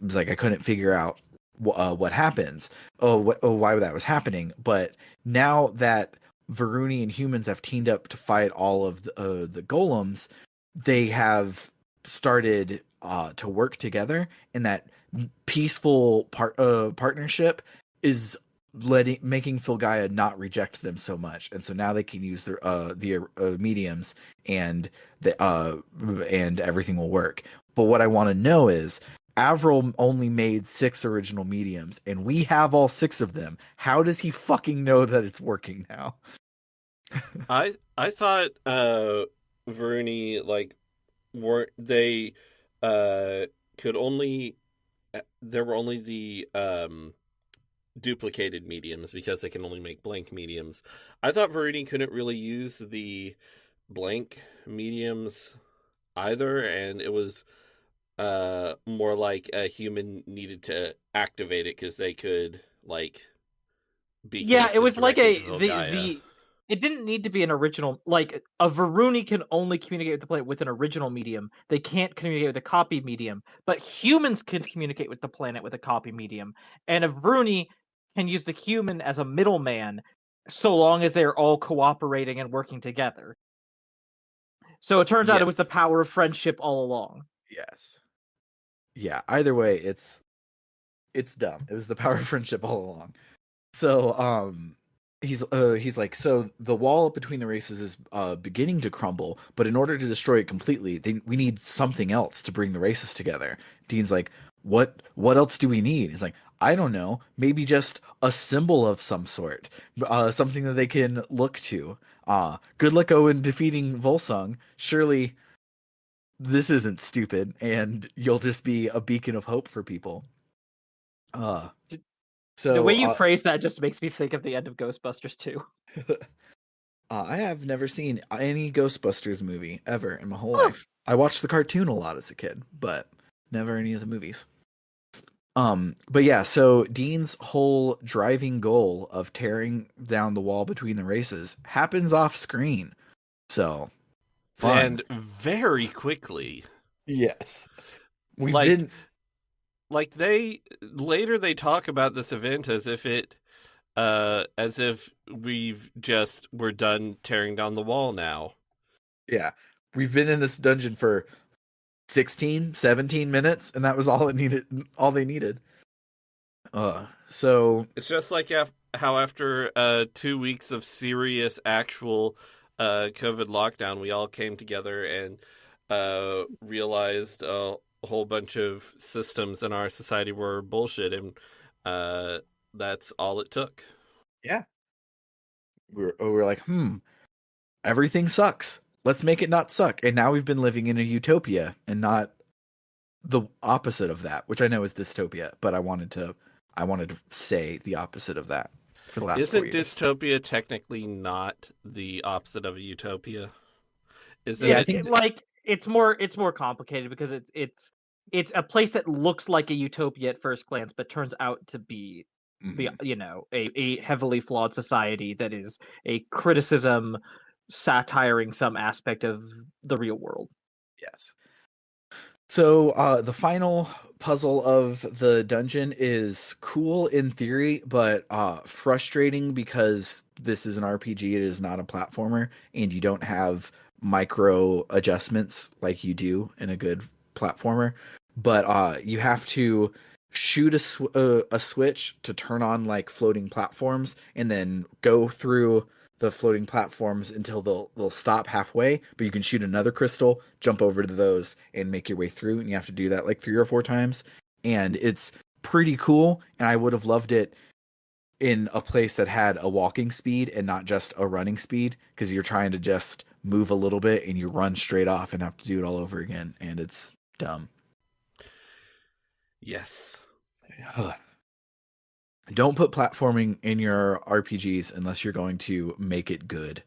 was like, I couldn't figure out what happens. Why that was happening. But now that Varuni and humans have teamed up to fight all of the golems, they have started to work together, and that peaceful partnership is making Filgaia not reject them so much, and so now they can use their mediums, and and everything will work. But what I want to know is, Avril only made 6 original mediums, and we have all 6 of them. How does he fucking know that it's working now? I thought Varuni, like, weren't they could only there were only the duplicated mediums, because they can only make blank mediums. I thought Varuni couldn't really use the blank mediums either, and it was more like a human needed to activate it, because they could, like, be Yeah, it connected was like directly to Filgaia. the it didn't need to be an original. Like, a Varuni can only communicate with the planet with an original medium. They can't communicate with a copy medium, but humans can communicate with the planet with a copy medium. And a Varuni can use the human as a middleman, so long as they're all cooperating and working together. So it turns out it was the Yes. power of friendship all along. Yes. Yeah, either way, it's dumb. It was the power of friendship all along. So he's like, so the wall between the races is beginning to crumble, but in order to destroy it completely, we need something else to bring the races together. Dean's like, what else do we need? He's like, I don't know, maybe just a symbol of some sort, something that they can look to. Good luck, Owen, defeating Volsung. Surely this isn't stupid, and you'll just be a beacon of hope for people. So the way you phrase that just makes me think of the end of Ghostbusters 2. I have never seen any Ghostbusters movie ever in my whole life. I watched the cartoon a lot as a kid, but never any of the movies. But yeah, so Dean's whole driving goal of tearing down the wall between the races happens off screen. So fun. And very quickly. Yes. They later talk about this event as if we're done tearing down the wall now. Yeah. We've been in this dungeon for 16, 17 minutes, and that was all they needed. So it's just like how after 2 weeks of serious actual COVID lockdown, we all came together and realized a whole bunch of systems in our society were bullshit, and that's all it took. Yeah. We're like, everything sucks. Let's make it not suck. And now we've been living in a utopia and not the opposite of that, which I know is dystopia, but I wanted to say the opposite of that for the last 4 years. Isn't dystopia technically not the opposite of a utopia? I think it's more complicated, because it's a place that looks like a utopia at first glance, but turns out to be the a heavily flawed society that is a criticism satiring some aspect of the real world. Yes. So the final puzzle of the dungeon is cool in theory, but frustrating because this is an RPG. It is not a platformer, and you don't have micro adjustments like you do in a good platformer. But you have to shoot a switch to turn on like floating platforms, and then go through the floating platforms until they'll stop halfway, but you can shoot another crystal, jump over to those, and make your way through, and you have to do that like 3 or 4 times. And it's pretty cool, and I would have loved it in a place that had a walking speed and not just a running speed, because you're trying to just move a little bit and you run straight off and have to do it all over again, and it's dumb. Yes. Don't put platforming in your RPGs unless you're going to make it good.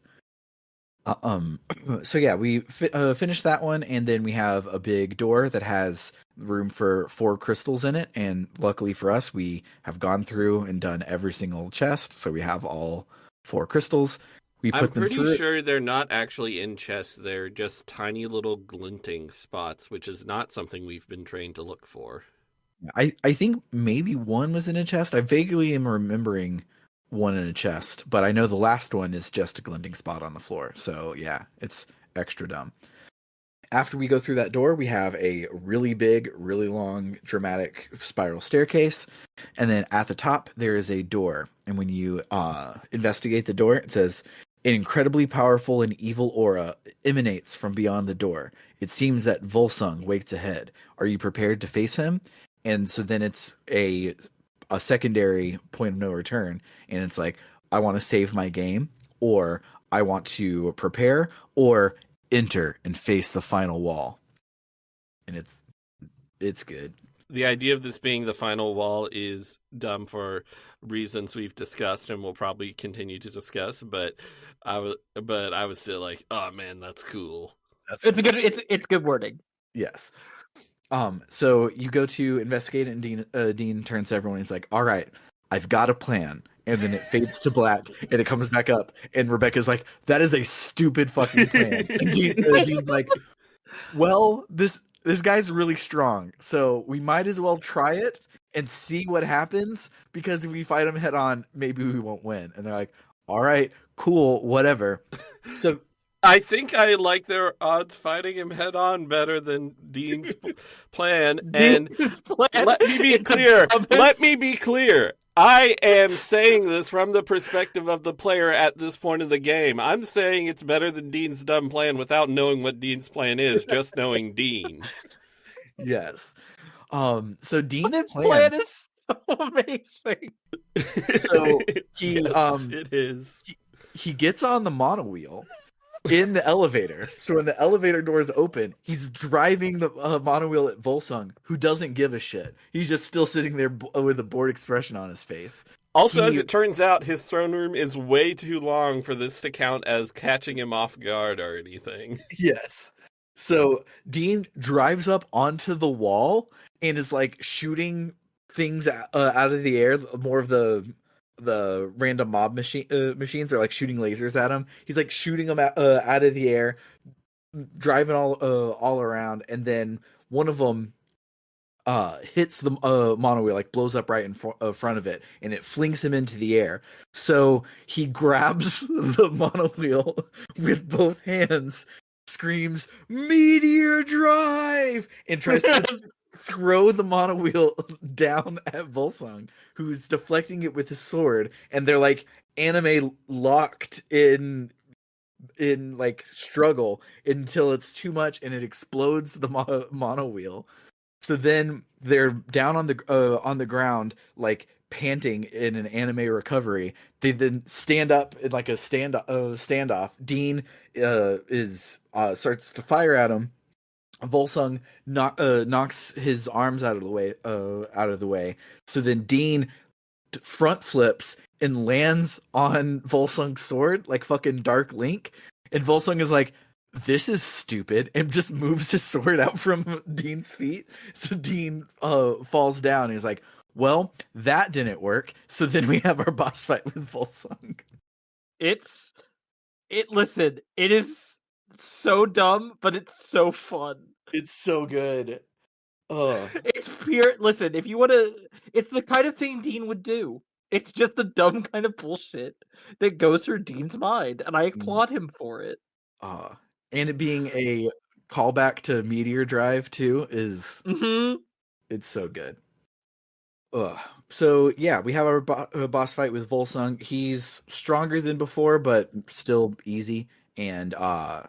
So yeah, we finished that one, and then we have a big door that has room for 4 crystals in it, and luckily for us, we have gone through and done every single chest, so we have all 4 crystals. We put I'm them pretty through. sure they're not actually in chests. They're just tiny little glinting spots, which is not something we've been trained to look for. I think maybe one was in a chest. I vaguely am remembering one in a chest, but I know the last one is just a glinting spot on the floor. So yeah, it's extra dumb. After we go through that door, we have a really big, really long, dramatic spiral staircase. And then at the top, there is a door. And when you investigate the door, it says, an incredibly powerful and evil aura emanates from beyond the door. It seems that Volsung waits ahead. Are you prepared to face him? And so then it's a secondary point of no return. And it's like, I want to save my game, or I want to prepare, or enter and face the final wall. And it's good. The idea of this being the final wall is dumb for reasons we've discussed and will probably continue to discuss, but I was still like, oh man, that's cool. It's good wording. Yes. So you go to investigate, and Dean turns to everyone. He's like, all right, I've got a plan. And then it fades to black, and it comes back up. And Rebecca's like, that is a stupid fucking plan. And Dean's like, well, this guy's really strong, so we might as well try it and see what happens, because if we fight him head on, maybe we won't win. And they're like, all right, cool, whatever. So I think I like their odds fighting him head on better than Dean's plan. And let me be clear. Let me be clear. I am saying this from the perspective of the player at this point of the game. I'm saying it's better than Dean's dumb plan without knowing what Dean's plan is, just knowing Dean. Yes. So Dean's plan is so amazing. So he yes, it is. He gets on the monowheel in the elevator. So when the elevator doors open, he's driving the monowheel at Volsung, who doesn't give a shit. He's just still sitting there with a bored expression on his face. Also, as it turns out, his throne room is way too long for this to count as catching him off guard or anything. Yes. So Dean drives up onto the wall and is like shooting things out of the air. More of the random mob machines are like shooting lasers at him. He's like shooting them out of the air, driving all around, and then one of them hits the monowheel, like blows up right in front of it, and it flings him into the air. So he grabs the monowheel with both hands, screams "Meteor Drive!" and tries to throw the monowheel down at Volsung, who's deflecting it with his sword, and they're like anime locked in like struggle until it's too much and it explodes the monowheel. So then they're down on the ground, like panting in an anime recovery. They then stand up in like a standoff. Dean starts to fire at him. Volsung knocks his arms out of the way. So then Dean front flips and lands on Volsung's sword like fucking Dark Link. And Volsung is like, this is stupid, and just moves his sword out from Dean's feet. So Dean falls down and he's like, Well, that didn't work. So then we have our boss fight with Volsung. Listen, it is so dumb, but it's so fun. It's so good. Oh, It's pure. Listen, if you want to, it's the kind of thing Dean would do. It's just the dumb kind of bullshit that goes through Dean's mind, and I applaud him for it. uh, and it being a callback to Meteor Drive too is it's so good. Ugh. So yeah, we have our boss fight with Volsung. He's stronger than before, but still easy. And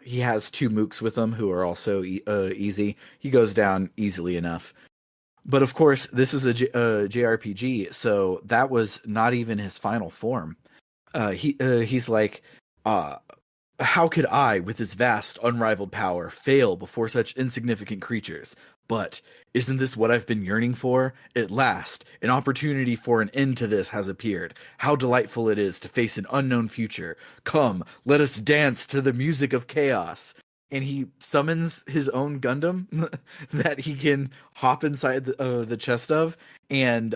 he has two mooks with him who are also easy. He goes down easily enough. But of course, this is a JRPG, so that was not even his final form. He's like, uh, how could I, with this vast, unrivaled power, fail before such insignificant creatures? But isn't this what I've been yearning for? At last, an opportunity for an end to this has appeared. How delightful it is to face an unknown future. Come, let us dance to the music of chaos. And he summons his own Gundam that he can hop inside the chest of, and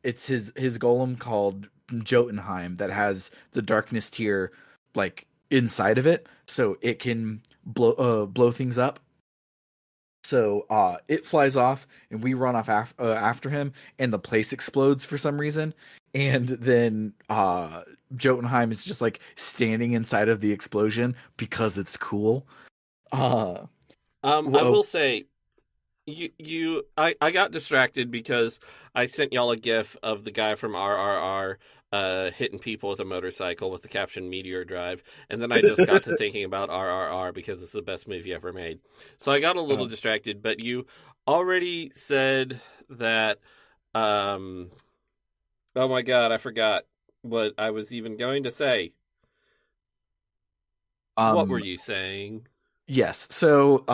it's his golem called Jotunheim that has the darkness tier like inside of it, so it can blow things up. So it flies off, and we run off after him, and the place explodes for some reason. And then Jotunheim is just like standing inside of the explosion because it's cool. I will say, I got distracted because I sent y'all a gif of the guy from RRR hitting people with a motorcycle with the caption Meteor Drive, and then I just got to thinking about RRR because it's the best movie ever made. So I got a little distracted, but you already said that, oh my god, I forgot what I was even going to say. What were you saying? Yes. So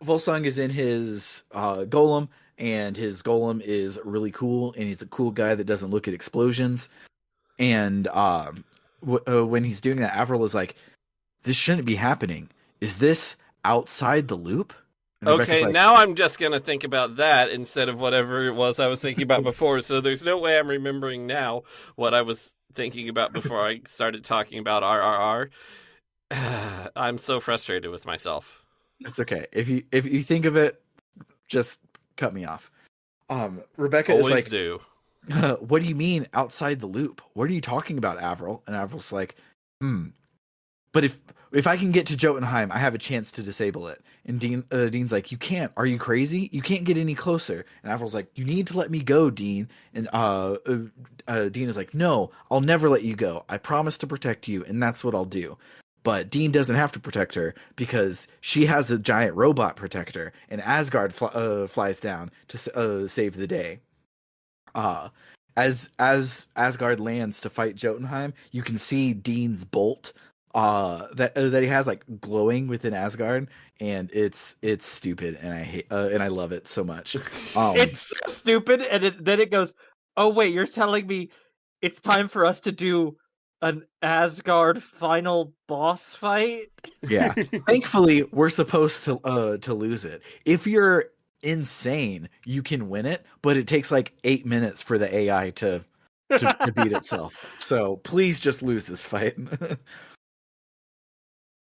Volsung is in his golem, and his golem is really cool, and he's a cool guy that doesn't look at explosions. And when he's doing that, Avril is like, "This shouldn't be happening. Is this outside the loop?" And okay, like, now I'm just going to think about that instead of whatever it was I was thinking about before. So there's no way I'm remembering now what I was thinking about before I started talking about RRR. I'm so frustrated with myself. It's okay. If you think of it, just cut me off. Rebecca always is like, do. What do you mean outside the loop? What are you talking about, Avril? And Avril's like, But if I can get to Jotunheim, I have a chance to disable it. And Dean's like, you can't. Are you crazy? You can't get any closer. And Avril's like, you need to let me go, Dean. And Dean is like, no, I'll never let you go. I promise to protect you, and that's what I'll do. But Dean doesn't have to protect her because she has a giant robot protector, and Asgard flies down to save the day. As Asgard lands to fight Jotunheim, you can see Dean's bolt that he has like glowing within Asgard, and it's stupid, and I hate and I love it so much. It's stupid, and then it goes, oh wait, you're telling me it's time for us to do an Asgard final boss fight? Yeah. Thankfully, we're supposed to lose it. If you're insane, you can win it, but it takes like 8 minutes for the AI to beat itself. So please just lose this fight.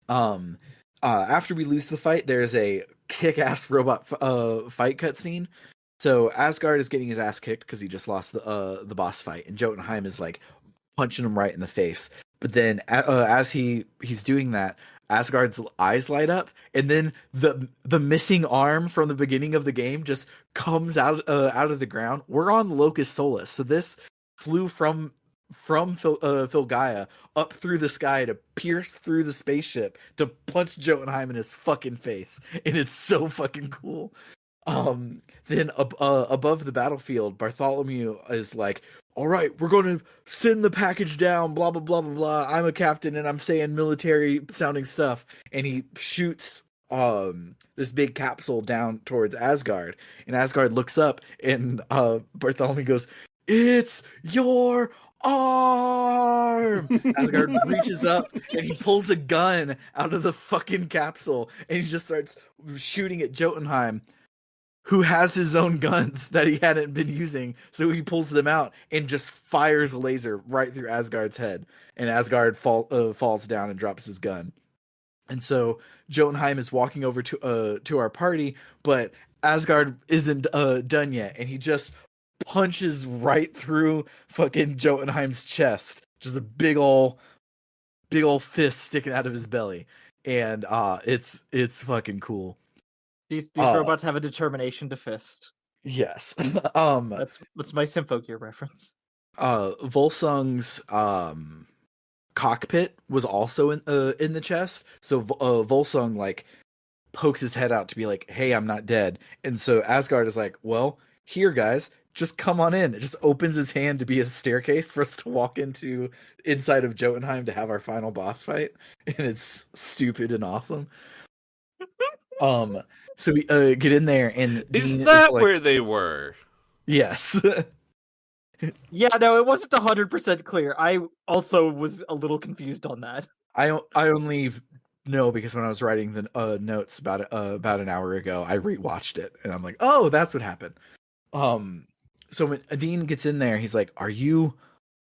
After we lose the fight, there's a kick-ass robot fight cutscene. So Asgard is getting his ass kicked because he just lost the boss fight, and Jotunheim is like punching him right in the face. But then as he's doing that, Asgard's eyes light up, and then the missing arm from the beginning of the game just comes out of the ground. We're on Locust Solus, so this flew from Filgaia up through the sky to pierce through the spaceship to punch Jotunheim in his fucking face, and it's so fucking cool. Then above the battlefield, Bartholomew is like, all right, we're going to send the package down, blah, blah, blah, blah, blah. I'm a captain, and I'm saying military-sounding stuff. And he shoots this big capsule down towards Asgard. And Asgard looks up, and Bartholomew goes, it's your arm! Asgard reaches up, and he pulls a gun out of the fucking capsule, and he just starts shooting at Jotunheim. who has his own guns that he hadn't been using. So he pulls them out and just fires a laser right through Asgard's head. And Asgard falls down and drops his gun. And so Jotunheim is walking over to our party, but Asgard isn't done yet, and he just punches right through fucking Jotunheim's chest, just a big ol' fist sticking out of his belly, and it's fucking cool. These robots have a determination to fist. Yes. That's my Symphogear reference. Volsung's cockpit was also in the chest, so Volsung like pokes his head out to be like, "Hey, I'm not dead," and so Asgard is like, "Well, here, guys, just come on in." It just opens his hand to be a staircase for us to walk inside of Jotunheim to have our final boss fight, and it's stupid and awesome. So we get in there, and Is Dean that like, where they were? yes. Yeah, no, it wasn't 100% clear. I also was a little confused on that. I only know because when I was writing the notes about it about an hour ago, I rewatched it, and I'm like, oh, that's what happened. So when Adine gets in there, he's like, "Are you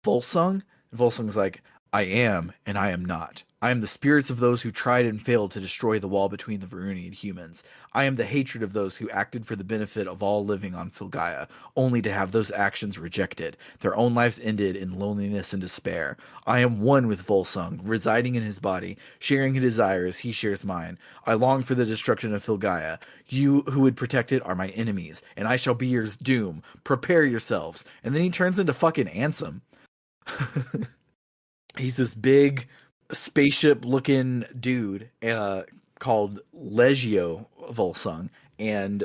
Volsung?" And Volsung's like, "I am, and I am not. I am the spirits of those who tried and failed to destroy the wall between the Varunian humans. I am the hatred of those who acted for the benefit of all living on Filgaia, only to have those actions rejected, their own lives ended in loneliness and despair. I am one with Volsung, residing in his body, sharing his desires, he shares mine. I long for the destruction of Filgaia. You who would protect it are my enemies, and I shall be your doom. Prepare yourselves." And then he turns into fucking Ansem. He's this big spaceship looking dude called Legio Volsung, and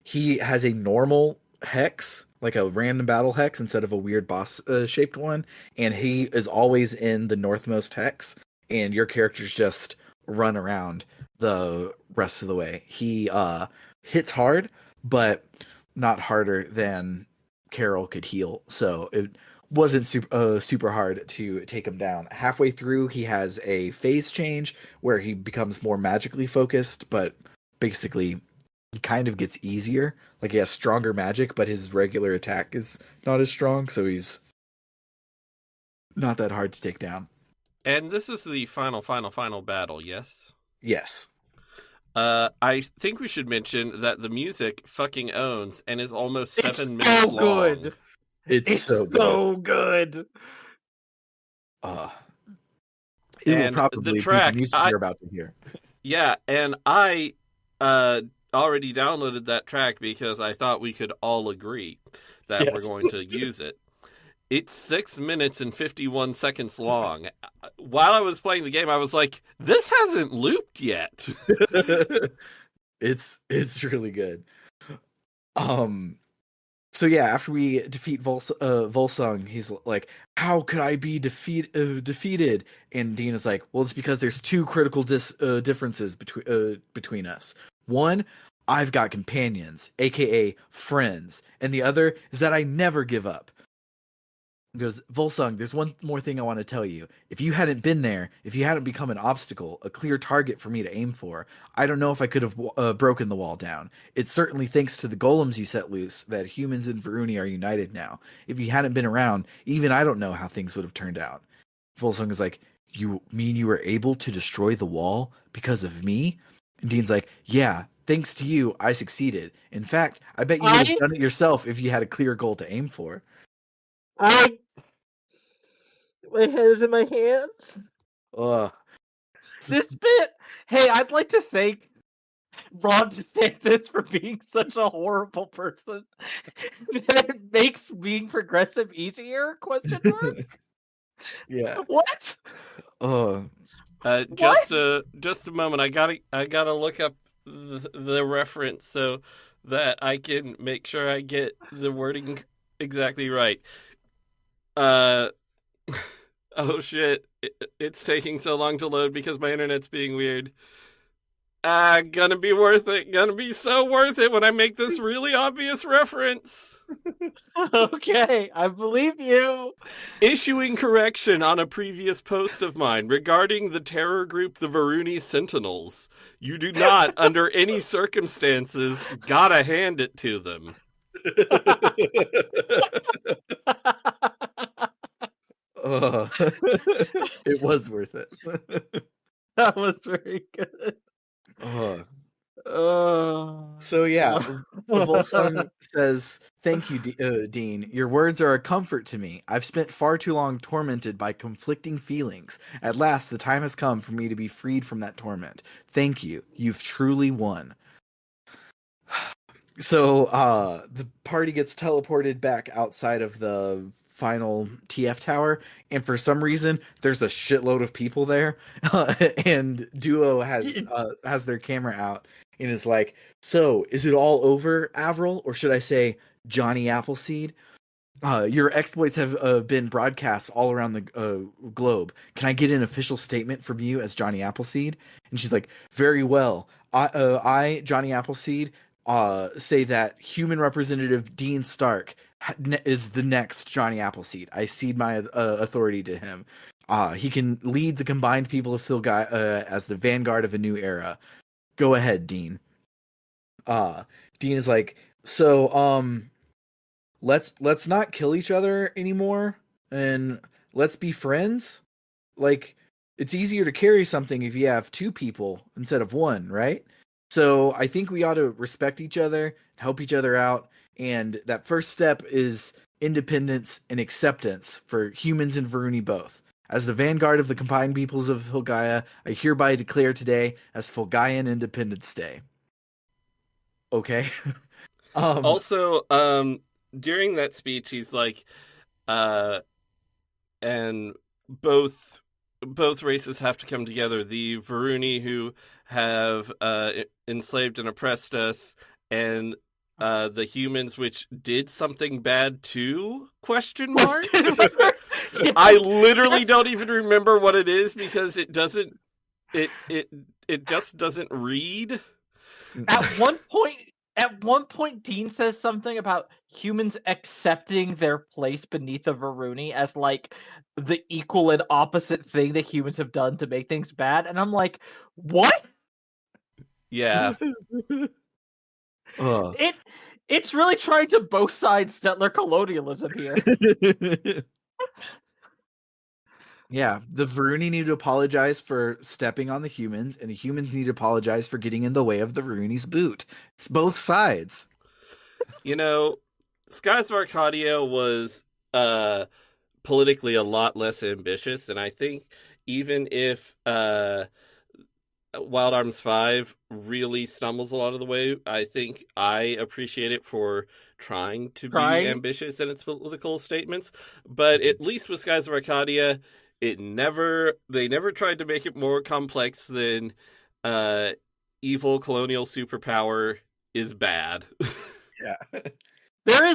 he has a normal hex, like a random battle hex instead of a weird boss shaped one, and he is always in the northmost hex, and your characters just run around the rest of the way. He hits hard, but not harder than Carol could heal, so it wasn't super hard to take him down. Halfway through, he has a phase change where he becomes more magically focused, but basically he kind of gets easier. Like he has stronger magic, but his regular attack is not as strong, so he's not that hard to take down. And this is the final battle, yes? Yes. I think we should mention that the music fucking owns and is almost 7 minutes so long. Good. It's so good. It will probably be the music you're about to hear. Yeah, and I already downloaded that track because I thought we could all agree that we're going to use it. It's 6 minutes and 51 seconds long. While I was playing the game, I was like, this hasn't looped yet. It's really good. So yeah, after we defeat Volsung, he's like, "How could I be defeated?" And Dean is like, "Well, it's because there's two critical differences between us. One, I've got companions, aka friends, and the other is that I never give up." He goes, "Volsung, there's one more thing I want to tell you. If you hadn't been there, if you hadn't become an obstacle, a clear target for me to aim for, I don't know if I could have broken the wall down. It's certainly thanks to the golems you set loose that humans and Varuni are united now. If you hadn't been around, even I don't know how things would have turned out." Volsung is like, "You mean you were able to destroy the wall because of me?" And Dean's like, "Yeah, thanks to you, I succeeded. In fact, I bet you would have done it yourself if you had a clear goal to aim for." My head is in my hands. This bit. Hey, I'd like to thank Ron DeSantis for being such a horrible person that it makes being progressive easier? Question mark. Yeah. What? Just a moment. I gotta look up the reference so that I can make sure I get the wording exactly right. Oh shit! It's taking so long to load because my internet's being weird. Gonna be worth it. Gonna be so worth it when I make this really obvious reference. Okay, I believe you. Issuing correction on a previous post of mine regarding the terror group the Varuni Sentinels. You do not, under any circumstances, gotta hand it to them. It was worth it. That was very good. So yeah, Volsung says, "Thank you, Dean. Your words are a comfort to me. I've spent far too long tormented by conflicting feelings. At last, the time has come for me to be freed from that torment. Thank you. You've truly won." So the party gets teleported back outside of the final TF tower, and for some reason there's a shitload of people there. And Duo has their camera out and is like, "So is it all over, Avril, or should I say Johnny Appleseed? Your exploits have been broadcast all around the globe. Can I get an official statement from you as Johnny Appleseed?" And she's like, "Very well. I Johnny Appleseed, say that human representative Dean Stark is the next Johnny Appleseed. I cede my authority to him. He can lead the combined people of Philgaia as the vanguard of a new era. Go ahead, Dean." Dean is like, "So, let's not kill each other anymore, and let's be friends. Like, it's easier to carry something if you have two people instead of one, right? So I think we ought to respect each other, help each other out, and that first step is independence and acceptance for humans and Varuni both. As the vanguard of the combined peoples of Philgaia, I hereby declare today as Philgaian Independence Day." Okay. um Also, during that speech, he's like, and both races have to come together. The Varuni who have enslaved and oppressed us, and the humans which did something bad too? Question mark. Yes, I literally yes. don't even remember what it is because it doesn't. It just doesn't read. At one point, Dean says something about humans accepting their place beneath a Varuni as like the equal and opposite thing that humans have done to make things bad, and I'm like, what? Yeah. uh. It's really trying to both sides settler colonialism here. Yeah, the Varuni need to apologize for stepping on the humans, and the humans need to apologize for getting in the way of the Varuni's boot. It's both sides. You know, Skies of Arcadia was politically a lot less ambitious, and I think even if Wild Arms 5 really stumbles a lot of the way, I think I appreciate it for trying to be Trying. ambitious in its political statements. But at least with Skies of Arcadia, they never tried to make it more complex than evil colonial superpower is bad. Yeah. There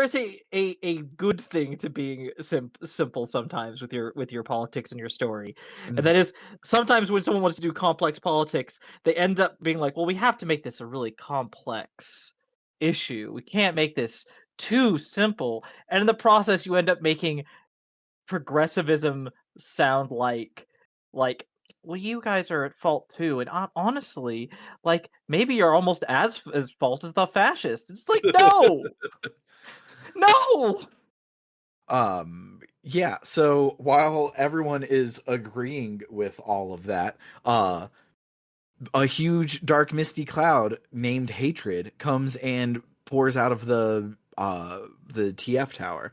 is a good thing to being simple sometimes with your politics and your story, and that is sometimes when someone wants to do complex politics, they end up being like, well, we have to make this a really complex issue. We can't make this too simple, and in the process, you end up making progressivism sound like well, you guys are at fault too, and honestly, like maybe you're almost as fault as the fascists. It's like no. No! Yeah, so while everyone is agreeing with all of that, a huge dark misty cloud named Hatred comes and pours out of the TF tower.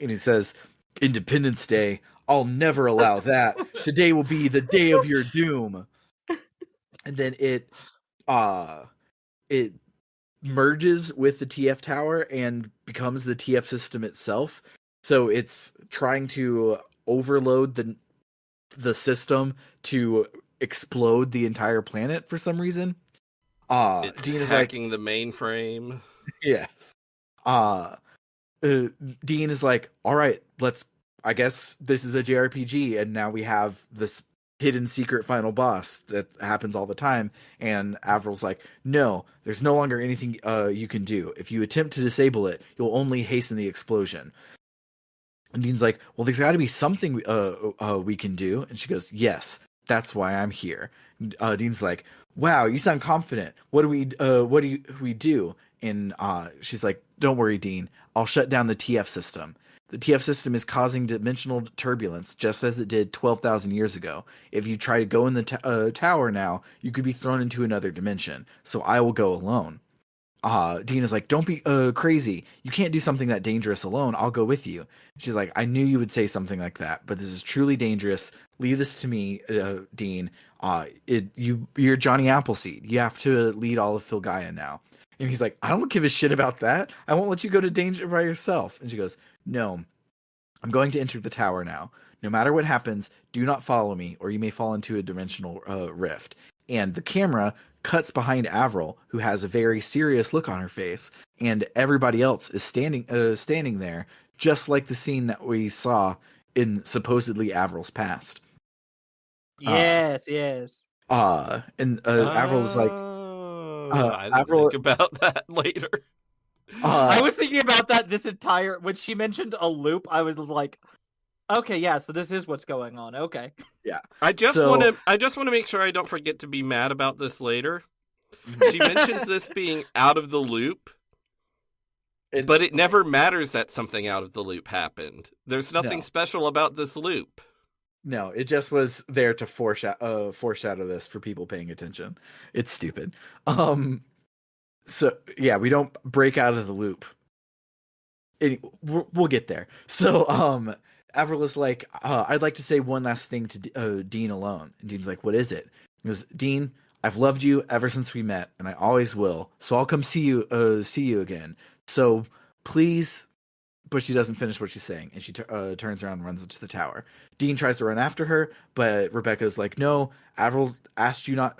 And it says, "Independence Day, I'll never allow that. Today will be the day of your doom." And then it merges with the TF tower and becomes the TF system itself. So it's trying to overload the system to explode the entire planet for some reason. It's Dean is like, hacking the mainframe. yes. Dean is like, all right, I guess this is a JRPG, and now we have this hidden secret final boss that happens all the time. And Avril's like, no, there's no longer anything you can do. If you attempt to disable it, you'll only hasten the explosion. And Dean's like, well, there's got to be something we can do. And she goes, yes, that's why I'm here. Dean's like, wow, you sound confident. What do we do? And she's like, don't worry, Dean. I'll shut down the TF system. The TF system is causing dimensional turbulence, just as it did 12,000 years ago. If you try to go in the tower now, you could be thrown into another dimension. So I will go alone. Dean is like, don't be crazy. You can't do something that dangerous alone. I'll go with you. She's like, I knew you would say something like that, but this is truly dangerous. Leave this to me, Dean. You're Johnny Appleseed. You have to lead all of Filgaia now. And he's like, I don't give a shit about that. I won't let you go to danger by yourself. And she goes, no, I'm going to enter the tower now. No matter what happens, do not follow me, or you may fall into a dimensional rift. And the camera cuts behind Avril, who has a very serious look on her face, and everybody else is standing there, just like the scene that we saw in supposedly Avril's past. Yes. And Avril's like, I didn't think about that later. I was thinking about that this entire when she mentioned a loop. I was like, okay, yeah, so this is what's going on. Okay. Yeah. I just want to make sure I don't forget to be mad about this later. She mentions this being out of the loop, but it never matters that something out of the loop happened. There's nothing special about this loop. No, it just was there to foreshadow this for people paying attention. It's stupid. So yeah, we don't break out of the loop. We'll get there. So Avril is like, I'd like to say one last thing to Dean alone. And Dean's like, what is it? He goes, Dean, I've loved you ever since we met, and I always will. So I'll come see you again. So please. But she doesn't finish what she's saying, and she turns around and runs into the tower. Dean tries to run after her, but Rebecca's like, no, Avril asked you not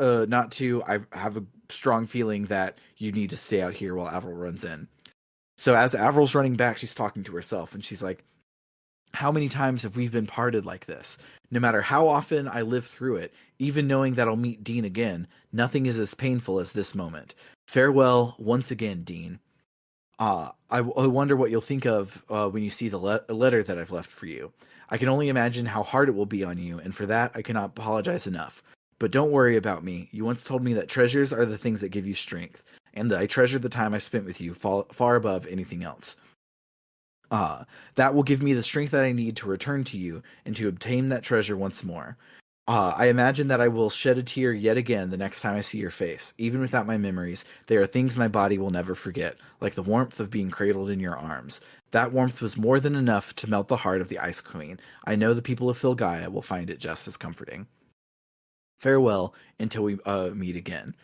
to. I have a strong feeling that you need to stay out here while Avril runs in. So as Avril's running back, she's talking to herself, and she's like, how many times have we been parted like this? No matter how often I live through it, even knowing that I'll meet Dean again, nothing is as painful as this moment. Farewell once again, Dean. I wonder what you'll think of when you see the letter that I've left for you. I can only imagine how hard it will be on you, and for that I cannot apologize enough. But don't worry about me. You once told me that treasures are the things that give you strength, and that I treasure the time I spent with you far above anything else. That will give me the strength that I need to return to you and to obtain that treasure once more. I imagine that I will shed a tear yet again the next time I see your face. Even without my memories, there are things my body will never forget, like the warmth of being cradled in your arms. That warmth was more than enough to melt the heart of the Ice Queen. I know the people of Filgaia will find it just as comforting. Farewell until we meet again.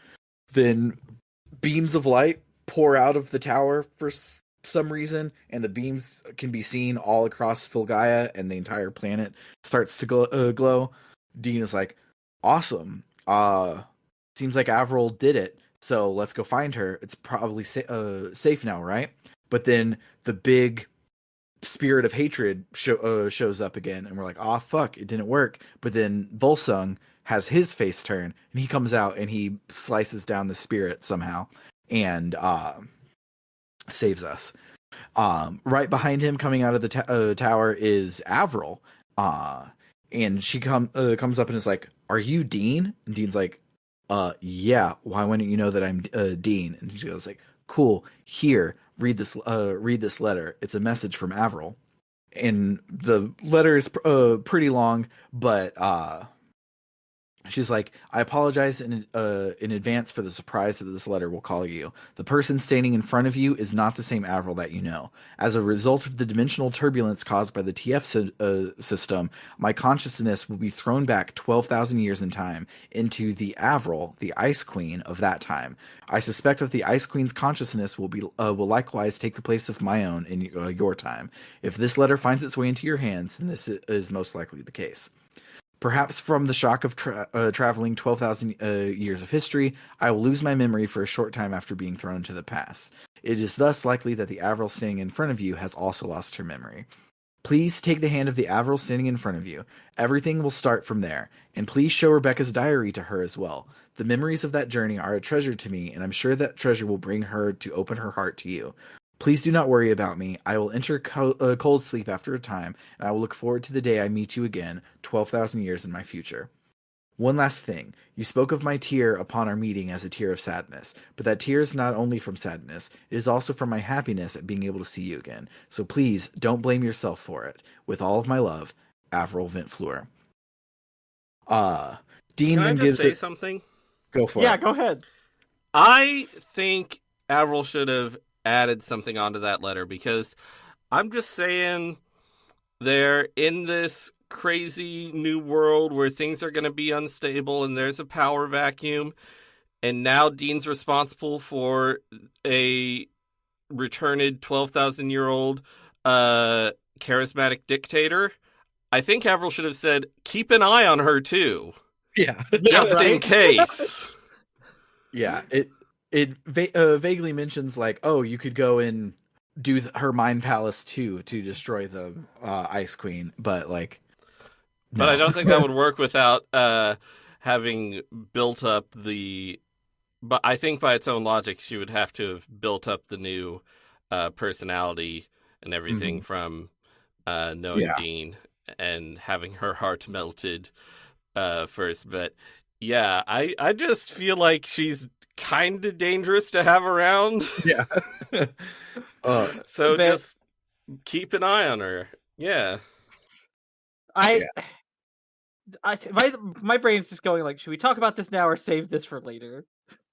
Then beams of light pour out of the tower for some reason, and the beams can be seen all across Filgaia, and the entire planet starts to glow. Dean is like, awesome. Seems like Avril did it, so let's go find her. It's probably safe now, right? But then the big spirit of hatred shows up again, and we're like, oh fuck, it didn't work. But then Volsung has his face turn, and he comes out and he slices down the spirit somehow and saves us. Right behind him, coming out of the tower, is Avril. And she comes up and is like, are you Dean? And Dean's like, yeah. Why wouldn't you know that I'm Dean? And she goes like, cool. Here, read this letter. It's a message from Avril. And the letter is pretty long, but she's like, I apologize in advance for the surprise that this letter will call you. The person standing in front of you is not the same Avril that you know. As a result of the dimensional turbulence caused by the TF system, my consciousness will be thrown back 12,000 years in time into the Avril, the Ice Queen of that time. I suspect that the Ice Queen's consciousness will likewise take the place of my own in your time. If this letter finds its way into your hands, then this is most likely the case. Perhaps from the shock of traveling 12,000 years of history, I will lose my memory for a short time after being thrown into the past. It is thus likely that the Avril standing in front of you has also lost her memory. Please take the hand of the Avril standing in front of you. Everything will start from there. And please show Rebecca's diary to her as well. The memories of that journey are a treasure to me, and I'm sure that treasure will bring her to open her heart to you. Please do not worry about me. I will enter cold sleep after a time, and I will look forward to the day I meet you again, 12,000 years in my future. One last thing. You spoke of my tear upon our meeting as a tear of sadness, but that tear is not only from sadness, it is also from my happiness at being able to see you again. So please, don't blame yourself for it. With all of my love, Avril Ventfleur. Dean Can I then just gives say it... something? Go for Yeah, it. go ahead. I think Avril should have added something onto that letter, because I'm just saying they're in this crazy new world where things are going to be unstable and there's a power vacuum, and now Dean's responsible for a returned 12,000-year-old charismatic dictator. I think Avril should have said, keep an eye on her too, Yeah. just in right? case. Yeah, it vaguely mentions like, oh, you could go and do her mind palace too to destroy the Ice Queen, but like, But I no. don't think that would work without having built up the. But I think by its own logic, she would have to have built up the new personality and everything from knowing Yeah. Dean and having her heart melted first. But yeah, I just feel like she's kind of dangerous to have around. Yeah. So But- just keep an eye on her. Yeah. My brain's just going like, should we talk about this now or save this for later?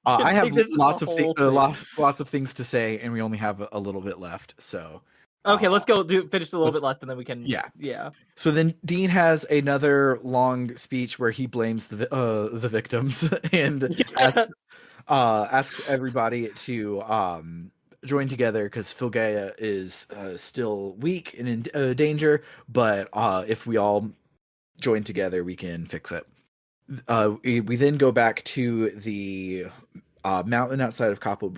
I have Like, this is lots the of whole thing. lots of things to say, and we only have a little bit left. So Okay, let's go finish a little let's- bit left, and then we can. yeah. So then Dean has another long speech where he blames the victims and asks everybody to join together because Filgaia is still weak and in danger, but if we all join together, we can fix it. We then go back to the mountain outside of Capo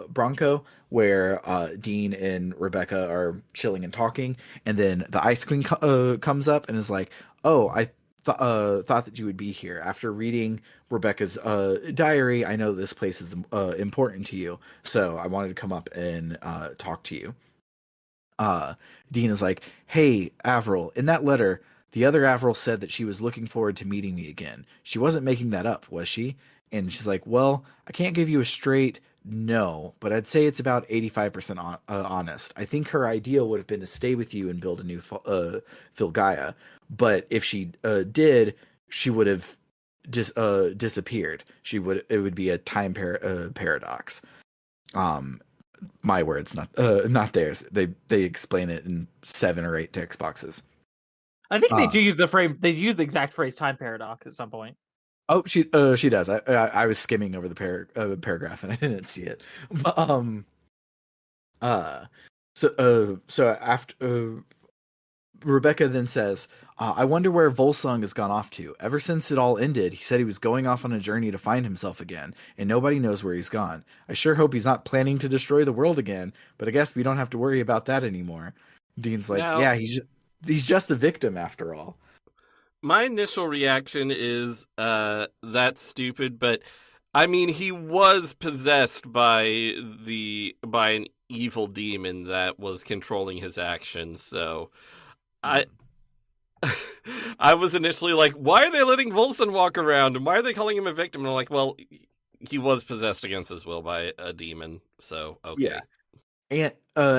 Bronco, where Dean and Rebecca are chilling and talking, and then the Ice Queen comes up and is like, "Oh, I thought that you would be here. After reading Rebecca's diary, I know this place is important to you, so I wanted to come up and talk to you." Dean is like, "Hey, Avril, in that letter, the other Avril said that she was looking forward to meeting me again. She wasn't making that up, was she?" And she's like, "Well, I can't give you a straight no, but I'd say it's about 85% honest. I think her ideal would have been to stay with you and build a new Filgaia. But if she did, she would have disappeared. It would be a time paradox." My words, not theirs. They explain it in 7 or 8 text boxes. I think they do use the frame. They use the exact phrase "time paradox" at some point. Oh, she does. I was skimming over the paragraph and I didn't see it. But, so after Rebecca then says, "I wonder where Volsung has gone off to. Ever since it all ended, he said he was going off on a journey to find himself again, and nobody knows where he's gone. I sure hope he's not planning to destroy the world again, but I guess we don't have to worry about that anymore." Dean's like, Now- "Yeah, he's just a victim after all." My initial reaction is that's stupid, but I mean he was possessed by an evil demon that was controlling his actions, so I was initially like, why are they letting Volson walk around and why are they calling him a victim? And I'm like, well, he was possessed against his will by a demon, so okay. Yeah.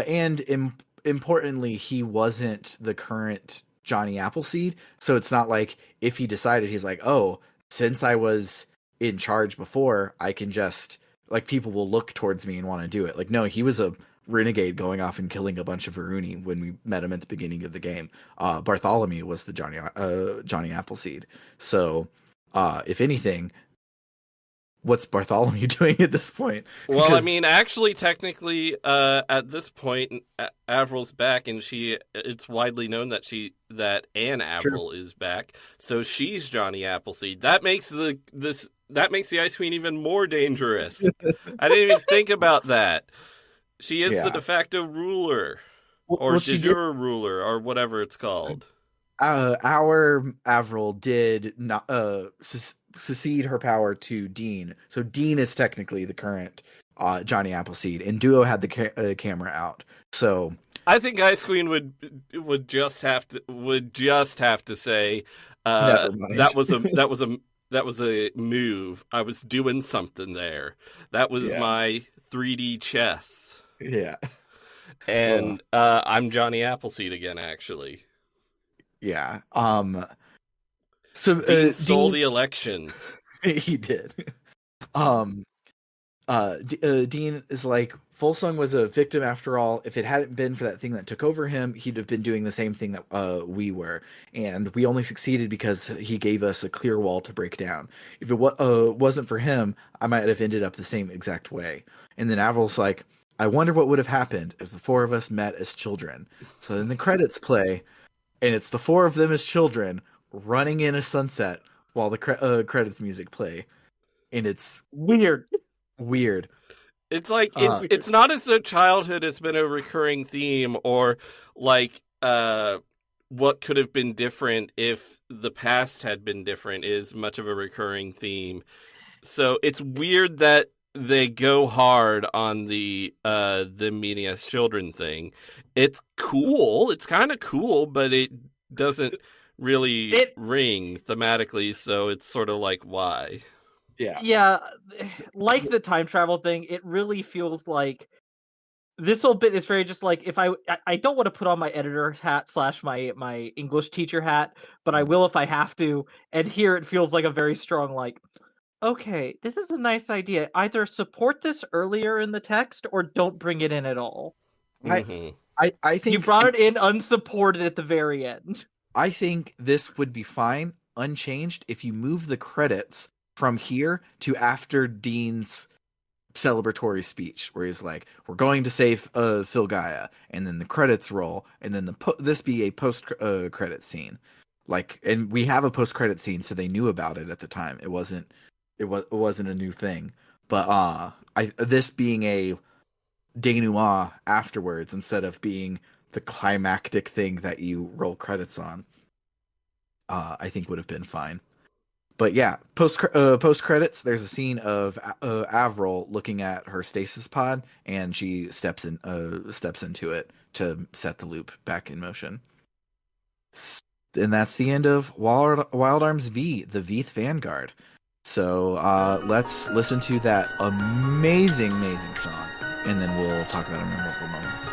And importantly, he wasn't the current Johnny Appleseed, so it's not like if he decided he's like, "Oh, since I was in charge before, I can just like people will look towards me and want to do it." Like, no, he was a renegade going off and killing a bunch of Varuni when we met him at the beginning of the game. Bartholomew was the Johnny Appleseed. So, if anything, what's Bartholomew doing at this point? Well, I Because- mean, actually, technically, at this point, Avril's back, and it's widely known that Anne Avril is back, so she's Johnny Appleseed. That makes the Ice Queen even more dangerous. I didn't even think about that. She is the de facto ruler. or well, de she did. jure ruler, or whatever it's called. Our Avril did not succeed her power to Dean, so Dean is technically the current Johnny Appleseed, and Duo had the camera out. So I think Ice Queen would just have to say never mind. that was a move. I was doing something there. That was Yeah. my 3D chess. Yeah. And I'm Johnny Appleseed again, actually. Yeah. So Dean stole the election. He did. Dean is like, Volsung was a victim after all. If it hadn't been for that thing that took over him, he'd have been doing the same thing that we were, and we only succeeded because he gave us a clear wall to break down. If it wasn't for him, I might have ended up the same exact way. And then Avril's like, I wonder what would have happened if the four of us met as children. So then the credits play, and it's the four of them as children running in a sunset while the credits music play, and it's Weird. It's like it's not as though childhood has been a recurring theme, or like what could have been different if the past had been different is much of a recurring theme. So it's weird that they go hard on the meeting as children thing. It's cool. It's kind of cool, but it doesn't really ring thematically. So it's sort of like, why? Yeah, like the time travel thing, it really feels like this whole bit is very just like, if I don't want to put on my editor hat / my English teacher hat, but I will if I have to. And here it feels like a very strong like, okay, this is a nice idea. Either support this earlier in the text or don't bring it in at all. Mm-hmm. I think you brought it in unsupported at the very end. I think this would be fine unchanged if you move the credits from here to after Dean's celebratory speech, where he's like, "We're going to save Phil Gaia," and then the credits roll, and then this be a post credit scene, like, and we have a post credit scene, so they knew about it at the time. It wasn't a new thing, but this being a denouement afterwards instead of being the climactic thing that you roll credits on, I think would have been fine. But yeah, post credits, there's a scene of Avril looking at her stasis pod, and she steps into it to set the loop back in motion. And that's the end of Wild Arms V, the Veeth Vanguard. So let's listen to that amazing song, and then we'll talk about our memorable moments.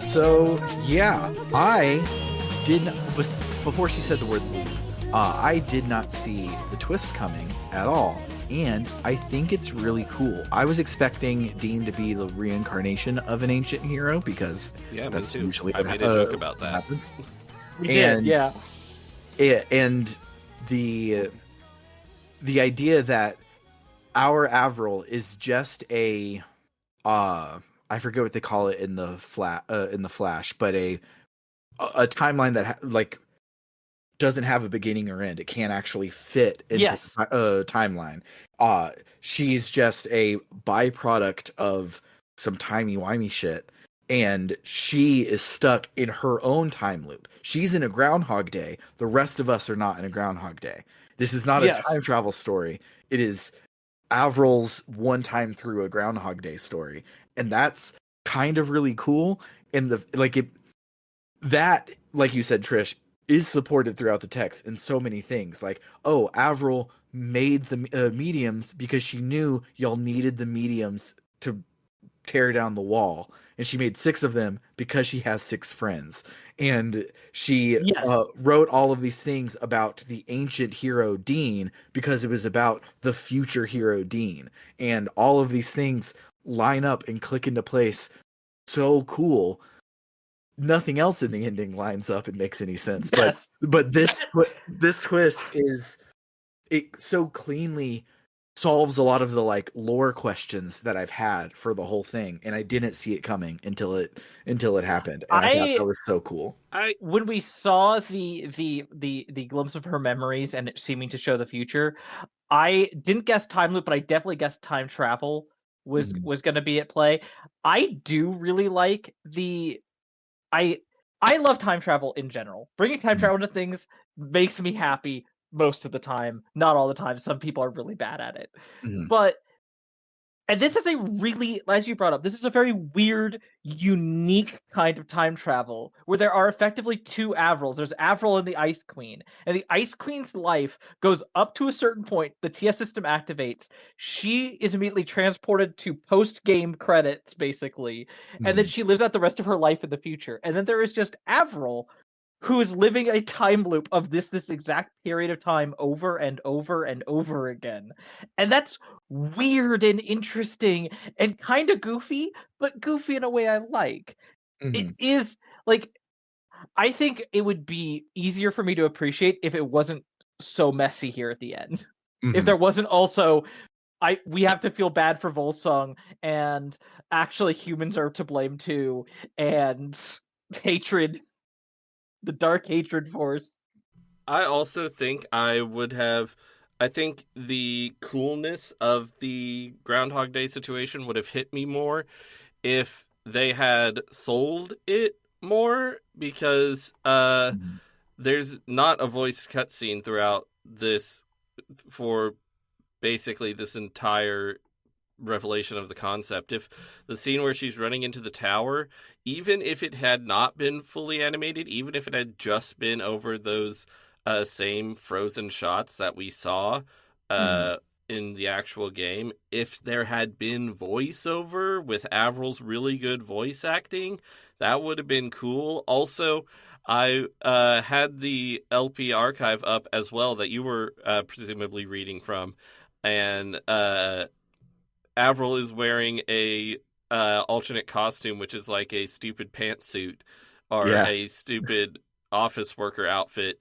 So yeah, I didn't. Before she said the word loop, I did not see the twist coming at all, and I think it's really cool. I was expecting Dean to be the reincarnation of an ancient hero, because that's usually I made a joke about that. Happens. We did, yeah. And the idea that our Avril is just a I forget what they call it in the Flash, but a timeline that doesn't have a beginning or end. It can't actually fit into a timeline. She's just a byproduct of some timey-wimey shit, and she is stuck in her own time loop. She's in a Groundhog Day. The rest of us are not in a Groundhog Day. This is not a time travel story. It is Avril's one time through a Groundhog Day story. And that's kind of really cool. And like you said, Trish, is supported throughout the text in so many things. Like, oh, Avril made the mediums because she knew y'all needed the mediums to tear down the wall, and she made 6 of them because she has 6 friends. And she wrote all of these things about the ancient hero Dean because it was about the future hero Dean. And all of these things line up and click into place so cool. Nothing else in the ending lines up and makes any sense. Yes. But this twist is, it so cleanly solves a lot of the like lore questions that I've had for the whole thing, and I didn't see it coming until it happened, and I thought that was so cool. When we saw the glimpse of her memories and it seeming to show the future, I didn't guess time loop, but I definitely guessed time travel was going to be at play. I do really like I love time travel in general. Bringing time travel to things makes me happy most of the time. Not all the time. Some people are really bad at it. But and this is a really, as you brought up, this is a very weird, unique kind of time travel where there are effectively two Avrils. There's Avril and the Ice Queen. And the Ice Queen's life goes up to a certain point. The TF system activates. She is immediately transported to post-game credits, basically. And then she lives out the rest of her life in the future. And then there is just Avril, who is living a time loop of this exact period of time over and over and over again. And that's weird and interesting and kind of goofy, but goofy in a way I like. It is like, I think it would be easier for me to appreciate if it wasn't so messy here at the end. If there wasn't also we have to feel bad for Volsung, and actually humans are to blame too, and hatred, the dark hatred force. I also think I think the coolness of the Groundhog Day situation would have hit me more if they had sold it more, because there's not a voice cutscene throughout this for basically this entire revelation of the concept. If the scene where she's running into the tower, even if it had not been fully animated, even if it had just been over those same frozen shots that we saw in the actual game, if there had been voiceover with Avril's really good voice acting, that would have been cool. Also, I had the LP archive up as well that you were presumably reading from, and Avril is wearing a alternate costume, which is like a stupid pantsuit or a stupid office worker outfit,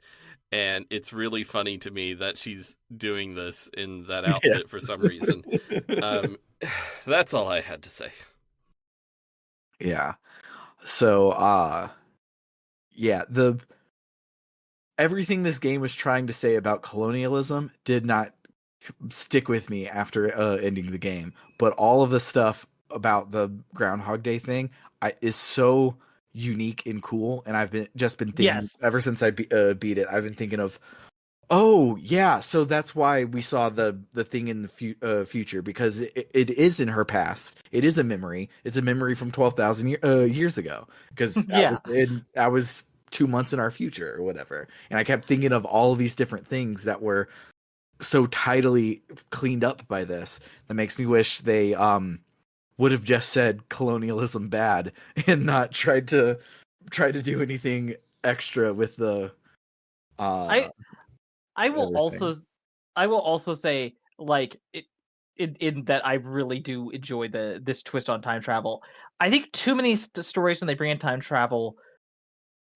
and it's really funny to me that she's doing this in that outfit for some reason. That's all I had to say. Yeah. So, everything this game was trying to say about colonialism did not stick with me after ending the game, but all of the stuff about the Groundhog Day thing is so unique and cool, and I've been thinking ever since I beat it. I've been thinking of, oh yeah, so that's why we saw the thing in the future, because it is in her past. It is a memory. It's a memory from 12,000 years ago, because I was 2 months in our future or whatever, and I kept thinking of all of these different things that were so tidily cleaned up by this. That makes me wish they would have just said colonialism bad and not tried to do anything extra with the I will also say, like, in that I really do enjoy this twist on time travel. I think too many stories, when they bring in time travel,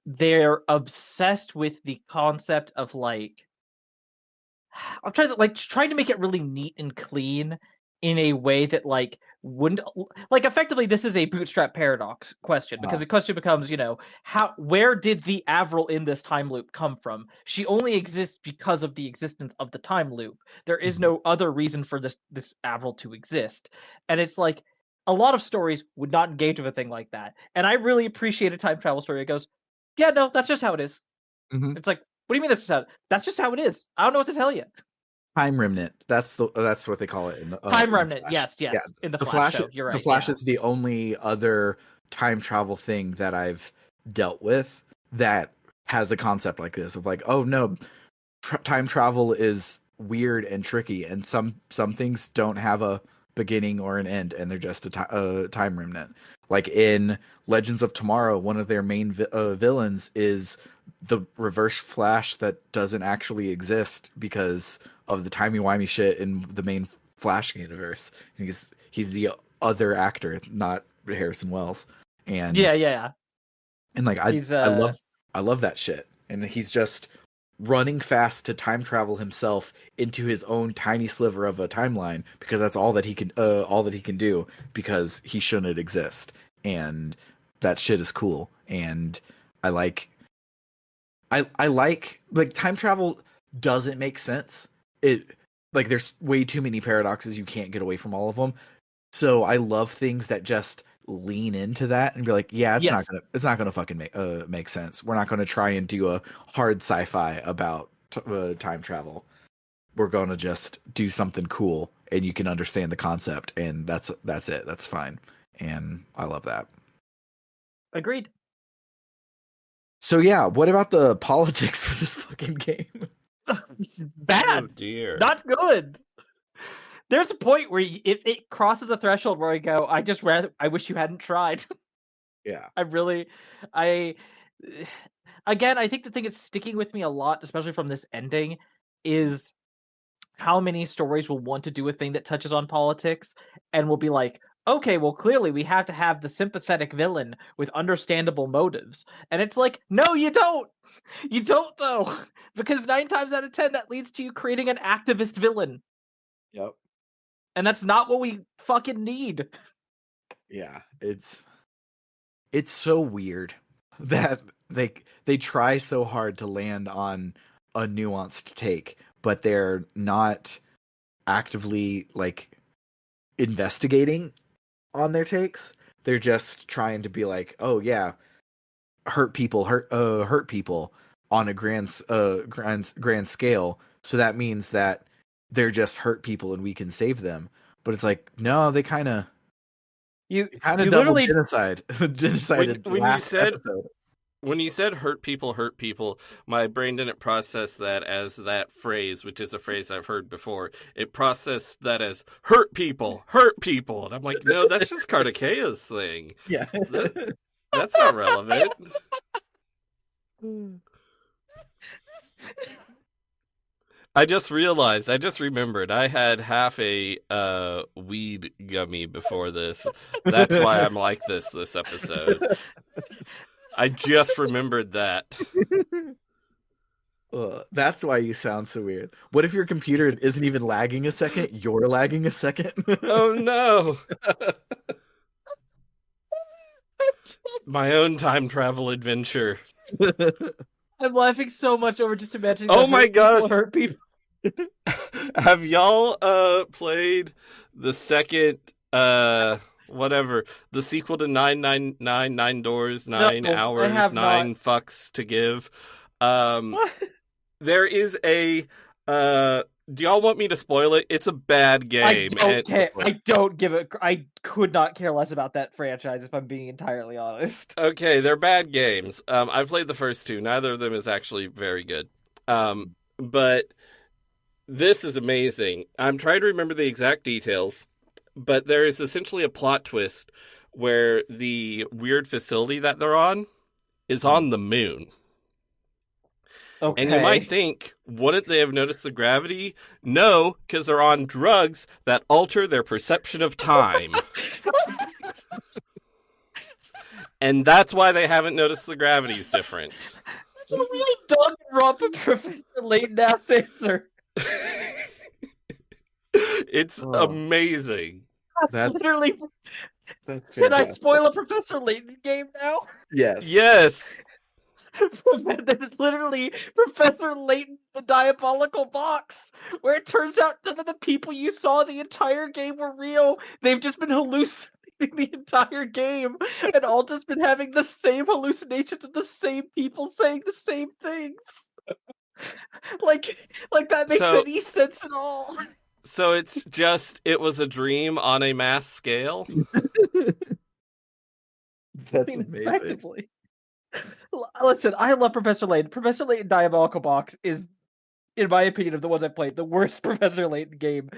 they're obsessed with the concept of like, I'm trying to make it really neat and clean in a way that like wouldn't, like, effectively this is a bootstrap paradox question, because the question becomes, where did the Avril in this time loop come from? She only exists because of the existence of the time loop. There is no other reason for this Avril to exist. And it's like, a lot of stories would not engage with a thing like that. And I really appreciate a time travel story that goes, yeah, no, that's just how it is. It's like, what do you mean that's just how it is? I don't know what to tell you. Time remnant. That's what they call it in the time remnant. Yes. Yeah. In the Flash show, you're right. The Flash is the only other time travel thing that I've dealt with that has a concept like this of like, oh no, time travel is weird and tricky, and some things don't have a beginning or an end, and they're just a time remnant. Like in Legends of Tomorrow, one of their main villains is the Reverse Flash that doesn't actually exist because of the timey-wimey shit in the main Flash universe. He's the other actor, not Harrison Wells. And Yeah. and like He's I love that shit. And he's just running fast to time travel himself into his own tiny sliver of a timeline because that's all that he can do because he shouldn't exist. And that shit is cool. And I like time travel doesn't make sense. It like there's way too many paradoxes, you can't get away from all of them. So I love things that just lean into that and be like, yeah, Yes. it's not gonna fucking make sense. We're not gonna try and do a hard sci-fi about time travel. We're gonna just do something cool, and you can understand the concept, and that's it. That's fine, and I love that. Agreed. So yeah, what about the politics for this fucking game? It's bad. Oh dear. Not good. There's a point where it crosses a threshold where I go, I wish you hadn't tried. Yeah. Again, I think the thing that's sticking with me a lot, especially from this ending, is how many stories will want to do a thing that touches on politics and will be like, okay, well, clearly we have to have the sympathetic villain with understandable motives. And it's like, no, you don't. You don't, though. Because 9 times out of 10, that leads to you creating an activist villain. Yep. And that's not what we fucking need. Yeah, it's so weird that they try so hard to land on a nuanced take, but they're not actively like investigating on their takes. They're just trying to be like, oh yeah, hurt people on a grand scale. So that means that they're just hurt people and we can save them. But it's like, no, they kind of You double literally genocided When you last said episode. when you said hurt people, my brain didn't process that as that phrase, which is a phrase I've heard before. It processed that as hurt people. And I'm like, no, that's just Kartikeya's thing. Yeah. That's not relevant. I just remembered, I had half a weed gummy before this. That's why I'm like this episode. I just remembered that. That's why you sound so weird. What if your computer isn't even lagging a second? You're lagging a second? Oh no! My own time travel adventure. I'm laughing so much over just imagining Oh that my gosh. hurt people. Have y'all played the second whatever, the sequel to 999 9 doors 9 No, I hours have 9 not. fucks to give? There is a do y'all want me to spoil it? It's a bad game. I don't give it. I could not care less about that franchise if I'm being entirely honest. Okay, they're bad games. I've played the first two. Neither of them is actually very good. But this is amazing. I'm trying to remember the exact details, but there is essentially a plot twist where the weird facility that they're on is on the moon. Okay. And you might think, wouldn't they have noticed the gravity? No, because they're on drugs that alter their perception of time. And that's why they haven't noticed the gravity's different. That's a really dog rump of Professor Layton ass answer. It's amazing. That's Literally. Can I spoil a Professor Layton game now? Yes. Yes. That is literally Professor Layton, the Diabolical Box, where it turns out none of the people you saw the entire game were real. They've just been hallucinating the entire game, and all just been having the same hallucinations of the same people saying the same things. like that makes any sense at all. So it's just, it was a dream on a mass scale? That's amazing. Effectively. Listen, I love Professor Layton. Professor Layton Diabolical Box is, in my opinion, of the ones I've played, the worst Professor Layton game.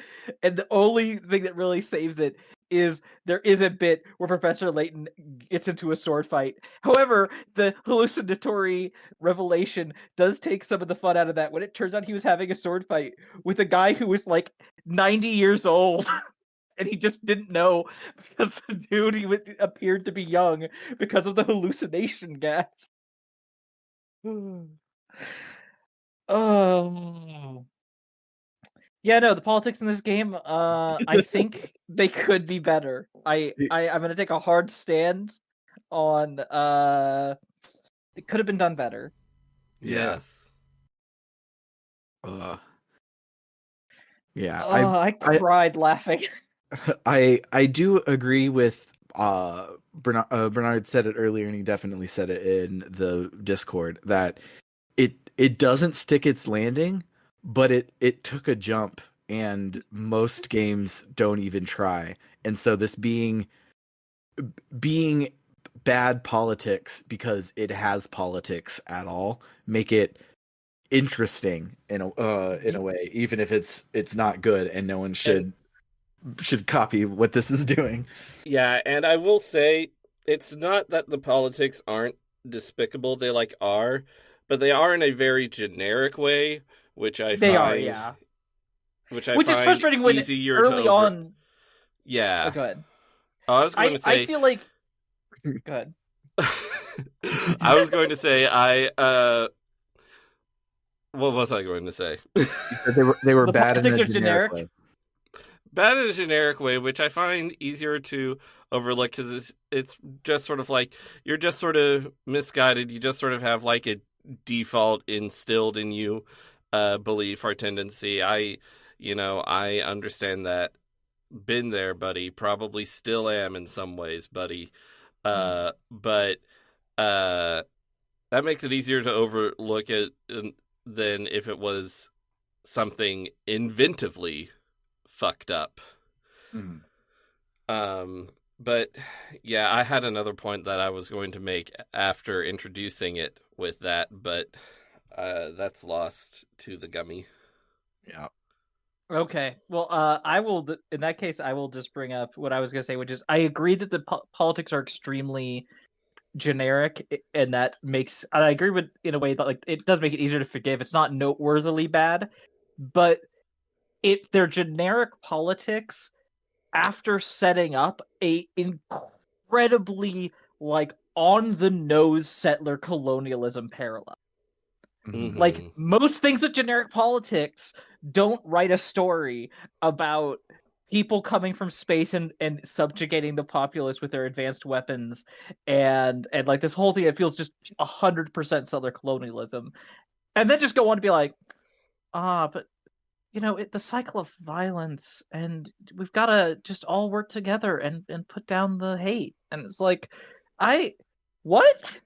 And the only thing that really saves it is there is a bit where Professor Layton gets into a sword fight. However, the hallucinatory revelation does take some of the fun out of that when it turns out he was having a sword fight with a guy who was like 90 years old. and he just didn't know because the dude appeared to be young because of the hallucination gas. Oh. Yeah, no, the politics in this game, I think they could be better. I'm gonna take a hard stand on it could have been done better. Yeah. Yes. Uh, yeah. I cried laughing. I do agree with Bernard said it earlier, and he definitely said it in the Discord, that it doesn't stick its landing, but it took a jump, and most games don't even try. And so this being bad politics because it has politics at all make it interesting in a way, even if it's not good, and no one should copy what this is doing. Yeah, and I will say it's not that the politics aren't despicable, they are, but they are in a very generic way, which I They are, find yeah. which Which is find frustrating when easier early to on. Yeah. Oh, go ahead. I was going to say I feel like. Go ahead. I was going to say what was I going to say? You said they were The bad in a politics are generic way. Bad in a generic way, which I find easier to overlook because it's just sort of like you're just sort of misguided. You just sort of have like a default instilled in you belief or tendency. I understand that. Been there, buddy. Probably still am in some ways, buddy. But that makes it easier to overlook it than if it was something inventively fucked up. But yeah, I had another point that I was going to make after introducing it with that, but that's lost to the gummy. Yeah. Okay. Well, I will. In that case, I will just bring up what I was going to say, which is I agree that the politics are extremely generic, and that makes. I agree with in a way that like it does make it easier to forgive. It's not noteworthily bad, but they're generic politics after setting up a incredibly like on the nose settler colonialism parallel. Mm-hmm. Like most things with generic politics don't write a story about people coming from space and subjugating the populace with their advanced weapons and like this whole thing that feels just 100% settler colonialism, and then just go on to be like, but the cycle of violence, and we've got to just all work together and put down the hate. And it's like, what?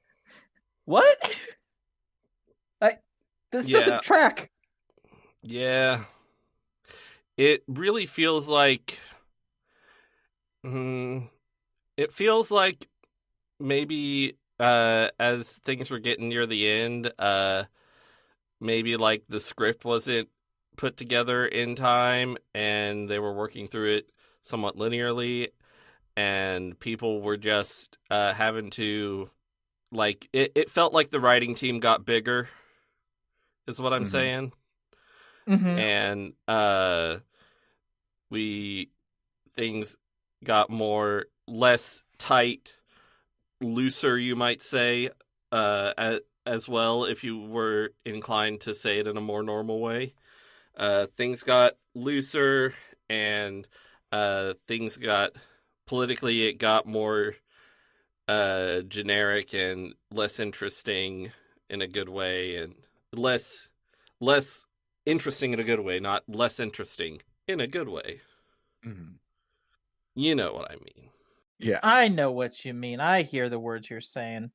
This doesn't track. Yeah. It really feels like it feels like maybe as things were getting near the end, maybe like the script wasn't put together in time and they were working through it somewhat linearly, and people were just having to like it felt like the writing team got bigger is what I'm saying. And things got less tight, looser, you might say, as well, if you were inclined to say it in a more normal way. Things got looser, and things got politically, it got more generic and less interesting in a good way, and less interesting in a good way, not less interesting in a good way. You know what I mean. Yeah. I know what you mean. I hear the words you're saying.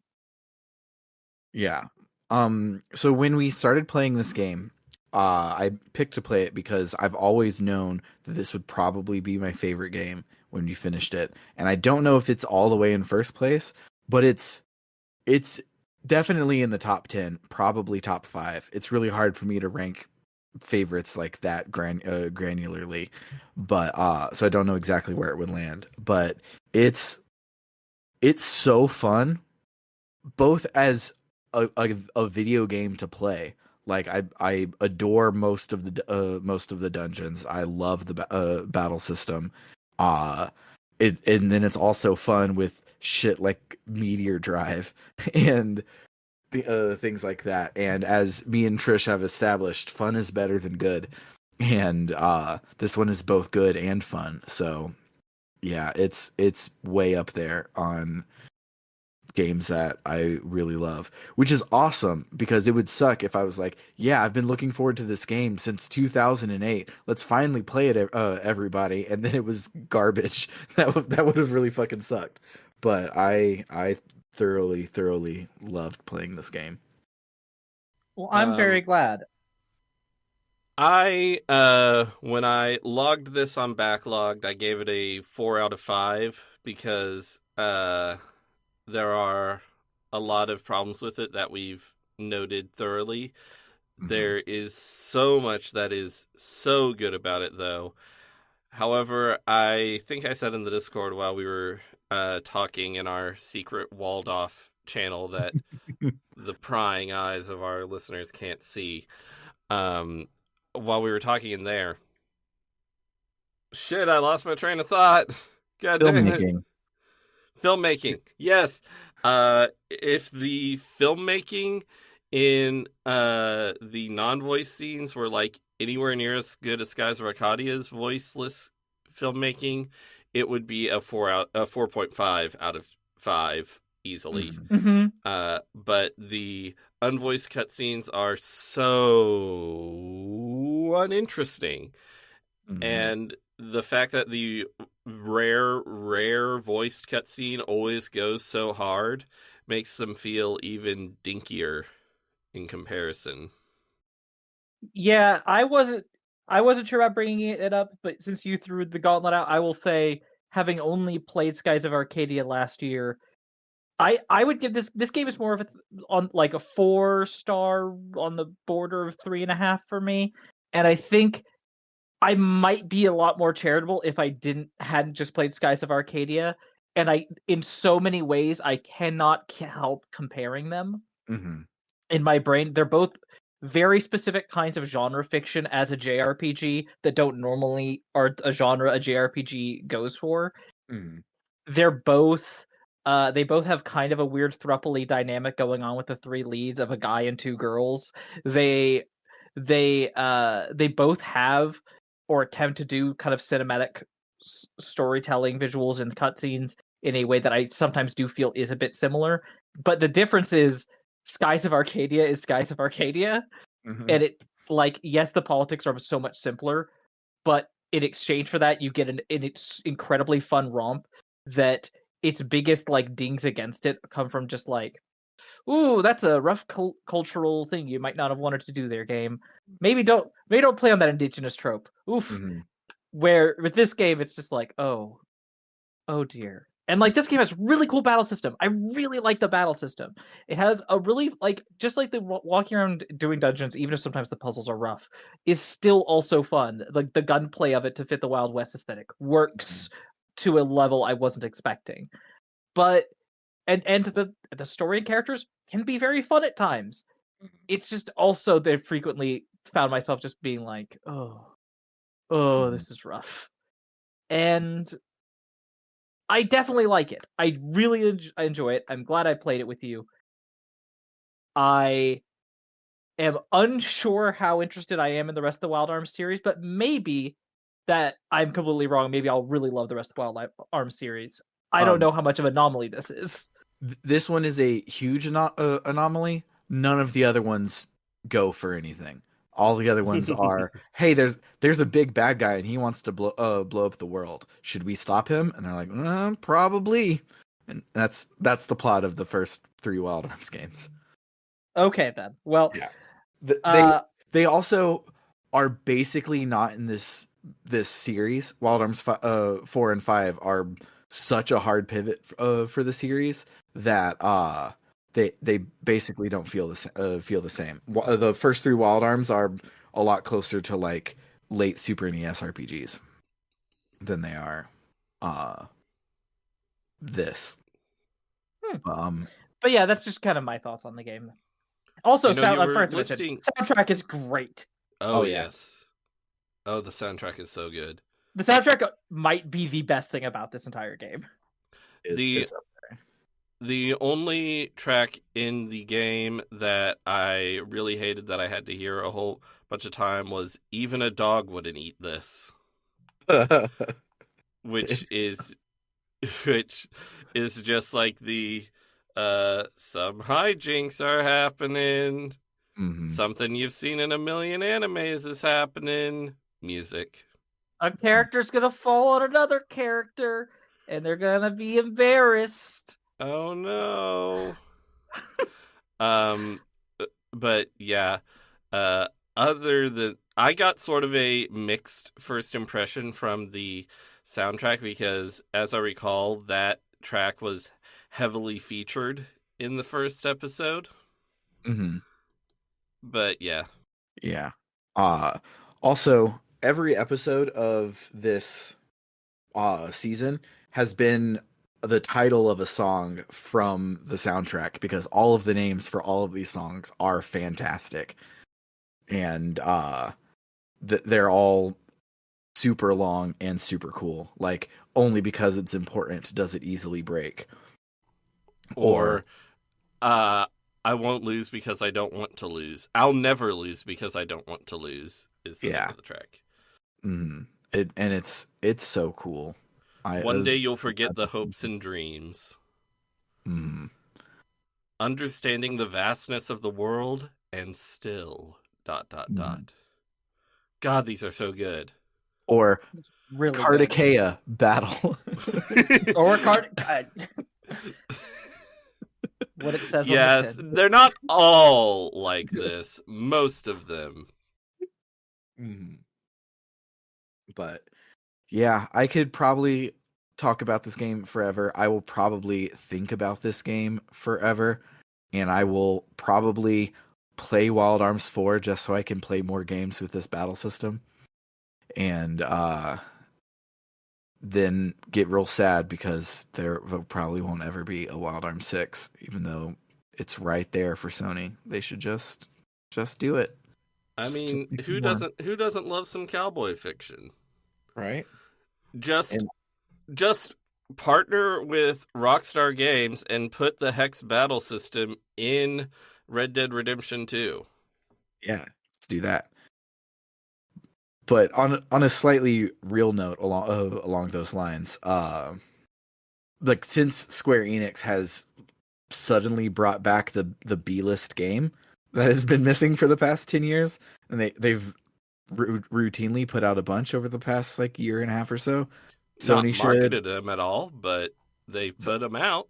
Yeah. So when we started playing this game, I picked to play it because I've always known that this would probably be my favorite game when we finished it. And I don't know if it's all the way in first place, but it's definitely in the top 10, probably top 5. It's really hard for me to rank favorites like that granularly, but so I don't know exactly where it would land, but it's so fun, both as a video game to play. Like I adore most of the dungeons. I love the battle system. Uh and then it's also fun with shit like Meteor Drive and the things like that. And as me and Trish have established, fun is better than good. And this one is both good and fun. So yeah, it's way up there on games that I really love, which is awesome because it would suck if I was like, yeah, I've been looking forward to this game since 2008. Let's finally play it, everybody, and then it was garbage. That would have really fucking sucked. But I thoroughly loved playing this game. Well, I'm very glad. I when I logged this on Backlogged, I gave it a 4 out of 5 because there are a lot of problems with it that we've noted thoroughly. There is so much that is so good about it, though. However, I think I said in the Discord while we were talking in our secret walled off channel that the prying eyes of our listeners can't see. While we were talking in there, shit, I lost my train of thought. God damn it. Filmmaking, yes. If the filmmaking in the non-voice scenes were like anywhere near as good as Skies of Arcadia's voiceless filmmaking, it would be a 4.5 out of 5 easily. But the unvoiced cutscenes are so uninteresting. And the fact that the rare voiced cutscene always goes so hard makes them feel even dinkier in comparison. Yeah, I wasn't sure about bringing it up, but since you threw the gauntlet out, I will say, having only played Skies of Arcadia last year, I would give this game is more of on like a 4-star on the border of 3.5 for me, and I think I might be a lot more charitable if I hadn't just played Skies of Arcadia, and in so many ways I cannot help comparing them. In my brain, they're both very specific kinds of genre fiction as a JRPG that don't normally are a genre a JRPG goes for. They're both they both have kind of a weird throuple dynamic going on with the 3 leads of a guy and 2 girls. They both have or attempt to do kind of cinematic storytelling visuals and cutscenes in a way that I sometimes do feel is a bit similar. But the difference is Skies of Arcadia is Skies of Arcadia, and it yes, the politics are so much simpler, but in exchange for that, you get an incredibly fun romp that its biggest dings against it come from just ooh, that's a rough cultural thing you might not have wanted to do there, game. Maybe don't play on that indigenous trope. Oof. Where with this game, it's just oh dear. And this game has really cool battle system. I really like the battle system. It has a really just like the walking around doing dungeons, even if sometimes the puzzles are rough, is still also fun. Like the gunplay of it to fit the Wild West aesthetic works to a level I wasn't expecting. But and the story and characters can be very fun at times. It's just also they frequently found myself just being this is rough. And I definitely like it. I really enjoy it. I'm glad I played it with you. I am unsure how interested I am in the rest of the Wild Arms series, but maybe that I'm completely wrong. Maybe I'll really love the rest of the Wild Arms series. I don't know how much of an anomaly this is. This one is a huge anomaly. None of the other ones go for anything. All the other ones are, hey, there's a big bad guy and he wants to blow up the world. Should we stop him? And they're like, probably. And that's the plot of the first 3 Wild Arms games. Okay, then. Well, yeah. They also are basically not in this series. Wild Arms 4 and 5 are such a hard pivot for the series that they basically don't feel the same. The first 3 Wild Arms are a lot closer to late Super NES RPGs than they are this. But yeah, that's just kind of my thoughts on the game. Also, soundtrack is great. Oh yes. Oh, the soundtrack is so good. The soundtrack might be the best thing about this entire game. It's up there. The only track in the game that I really hated that I had to hear a whole bunch of time was "Even a Dog Wouldn't Eat This," which is just like the some hijinks are happening. Mhm. Something you've seen in a million animes is happening. Music. A character's gonna fall on another character, and they're gonna be embarrassed. Oh no. um but yeah, other than I got sort of a mixed first impression from the soundtrack because as I recall that track was heavily featured in the first episode. Mhm. But yeah. Yeah. Also, every episode of this season has been the title of a song from the soundtrack because all of the names for all of these songs are fantastic. And they're all super long and super cool. Like only because it's important does it easily break. Or uh I won't lose because I don't want to lose. I'll never lose because I don't want to lose is the name Yeah. of the track. It's so cool. One day you'll forget the hopes and dreams. Mm. Understanding the vastness of the world and still ... God, these are so good. Or It's really Kardakea battle. good. Or what it says Yes, on the tin. they're not all like this. Most of them. Mhm. But yeah, I could probably talk about this game forever. I will probably think about this game forever, and I will probably play Wild Arms 4 just so I can play more games with this battle system. And then get real sad because there probably won't ever be a Wild Arms 6, even though it's right there for Sony. They should just do it. I Just mean, make who more. doesn't love some cowboy fiction? Right? Just And just partner with Rockstar Games and put the Hex battle system in Red Dead Redemption 2. yeah, let's do that. But on a slightly real note along those lines, like since Square Enix has suddenly brought back the B-list game that has been missing for the past 10 years, and they've routinely put out a bunch over the past like year and a half or so. Not Sony should, marketed them at all, but they put them out.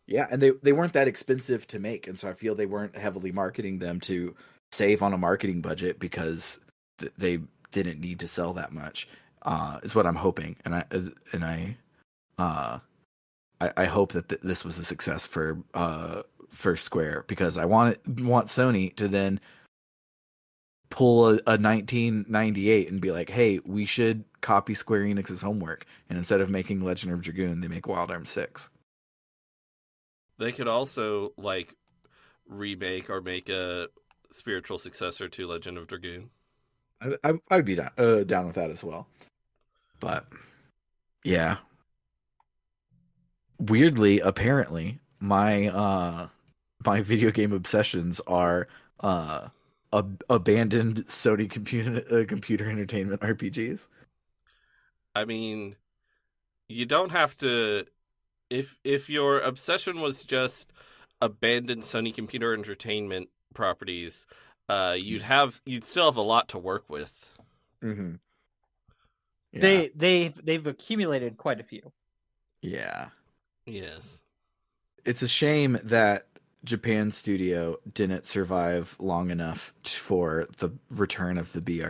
yeah, and they weren't that expensive to make, and so I feel they weren't heavily marketing them to save on a marketing budget because they didn't need to sell that much. Is what I'm hoping, and I hope that this was a success for Square because I want Sony to then pull a 1998 and be like, hey, we should copy Square Enix's homework, and instead of making Legend of Dragoon, they make Wild Arms 6. They could also like remake or make a spiritual successor to Legend of Dragoon. I'd be down with that as well. But yeah, weirdly, apparently, my video game obsessions are abandoned Sony computer entertainment RPGs. I mean, you don't have to if your obsession was just abandoned Sony Computer Entertainment properties, you'd still have a lot to work with. Mm-hmm. Yeah. They've accumulated quite a few. Yeah. Yes. It's a shame that Japan Studio didn't survive long enough for the return of the B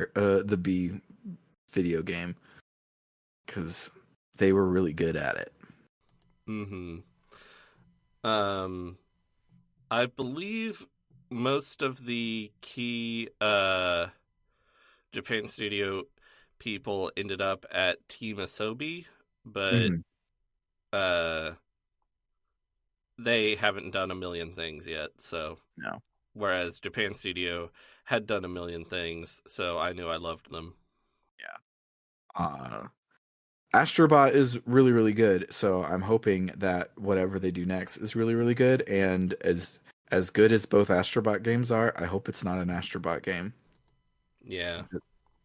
video game, because they were really good at it. Mm-hmm. I believe most of the key Japan Studio people ended up at Team Asobi, but they haven't done a million things yet. So No. whereas Japan Studio had done a million things, so I knew I loved them. Yeah. Astrobot is really, really good. So I'm hoping that whatever they do next is really, really good. And as good as both Astrobot games are, I hope it's not an Astrobot game. Yeah.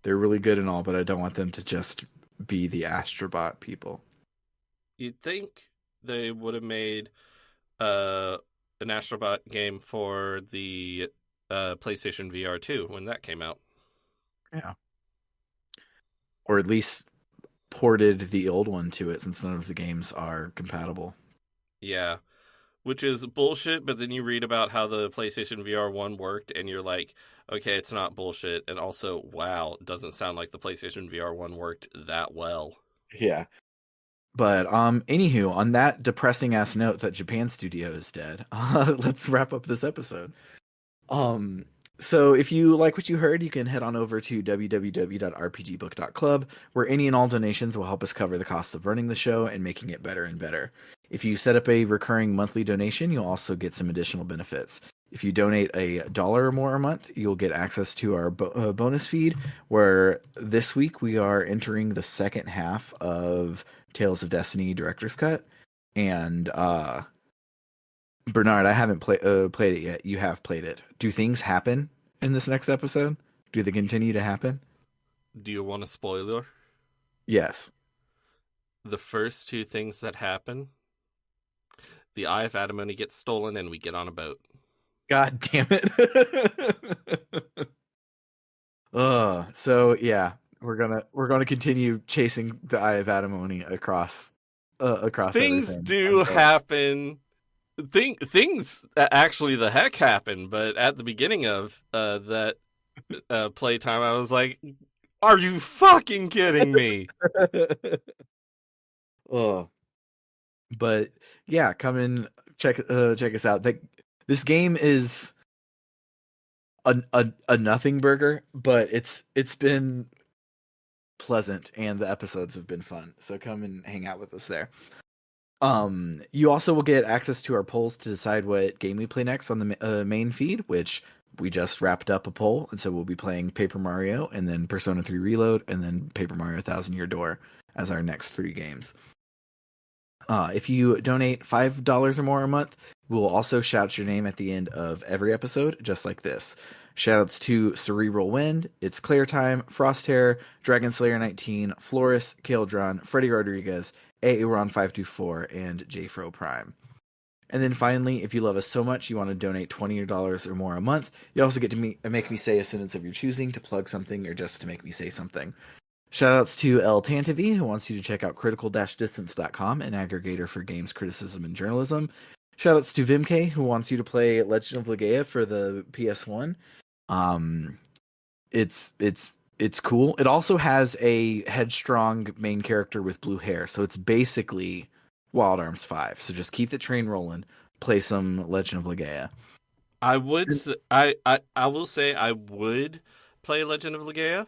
They're really good and all, but I don't want them to just be the Astrobot people. You'd think they would have made an Astrobot game for the PlayStation VR 2 when that came out. Yeah. Or at least ported the old one to it, since none of the games are compatible. Yeah. Which is bullshit, but then you read about how the PlayStation VR 1 worked, and you're like, okay, it's not bullshit. And also, wow, it doesn't sound like the PlayStation VR 1 worked that well. Yeah. But anywho, on that depressing ass note that Japan Studio is dead, let's wrap up this episode. So if you like what you heard, you can head on over to www.rpgbook.club, where any and all donations will help us cover the cost of running the show and making it better and better. If you set up a recurring monthly donation, you'll also get some additional benefits. If you donate $1 or more a month, you'll get access to our bonus feed, where this week we are entering the second half of Tales of Destiny Director's Cut. And Bernard, I haven't played it yet. You have played it. Do things happen in this next episode? Do they continue to happen? Do you want a spoiler? Yes. The first two things that happen, the Eye of Adamoni gets stolen and we get on a boat. God damn it. So yeah, we're gonna continue chasing the Eye of Adamoni across Things everything. do happen. Things actually the heck happen, but at the beginning of that playtime, I was like, "Are you fucking kidding me?" Oh, but yeah, come and check us out. This game is a nothing burger, but it's been pleasant and the episodes have been fun. So come and hang out with us there. You also will get access to our polls to decide what game we play next on the main feed, which we just wrapped up a poll, and so we'll be playing Paper Mario, and then Persona 3 Reload, and then Paper Mario Thousand Year Door as our next 3 games. If you donate $5 or more a month, we'll also shout your name at the end of every episode, just like this. Shoutouts to Cerebral Wind, It's Clear Time, Frosthair, Dragon Slayer 19, Floris, Kaldron, Freddy Rodriguez, Aaron524, and JFro Prime. And then finally, if you love us so much you want to donate $20 or more a month, you also get to make me say a sentence of your choosing, to plug something, or just to make me say something. Shoutouts to El Tantavi, who wants you to check out critical-distance.com, an aggregator for games criticism and journalism. Shoutouts to Vimk, who wants you to play Legend of Legaia for the PS1. It's cool. It also has a headstrong main character with blue hair, so it's basically Wild Arms 5. So just keep the train rolling. Play some Legend of Legaia. I would. I will say I would play Legend of Legaia.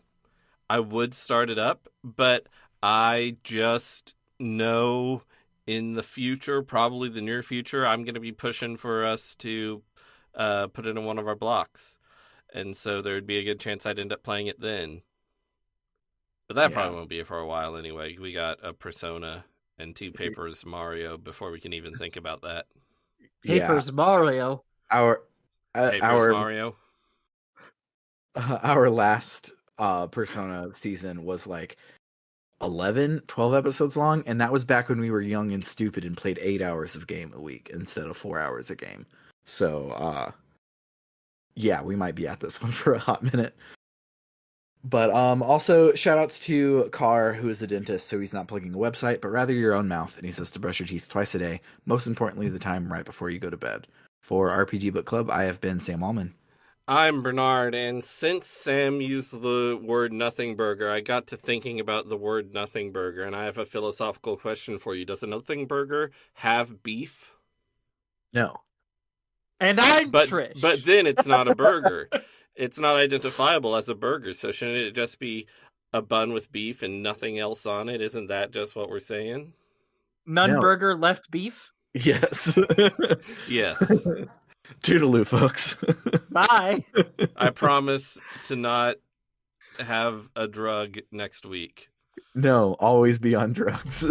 I would start it up, but I just know in the future, probably the near future, I'm going to be pushing for us to put it in one of our blocks. And so there'd be a good chance I'd end up playing it then. But that probably won't be for a while anyway. We got a Persona and 2 Papers Mario before we can even think about that. Papers Mario. Papers Mario. Our last Persona season was like 11, 12 episodes long, and that was back when we were young and stupid and played 8 hours of game a week instead of 4 hours a game. So yeah, we might be at this one for a hot minute. But also shout outs to Carr, who is a dentist, so he's not plugging a website, but rather your own mouth, and he says to brush your teeth twice a day, most importantly the time right before you go to bed. For RPG Book Club, I have been Sam Allman. I'm Bernard, and since Sam used the word nothing burger, I got to thinking about the word nothing burger, and I have a philosophical question for you. Does a nothing burger have beef? No. And I'm Trish. But then it's not a burger. It's not identifiable as a burger, so shouldn't it just be a bun with beef and nothing else on it? Isn't that just what we're saying? None burger, left beef? Yes. Yes. Toodaloo, folks. Bye. I promise to not have a drug next week. No, always be on drugs.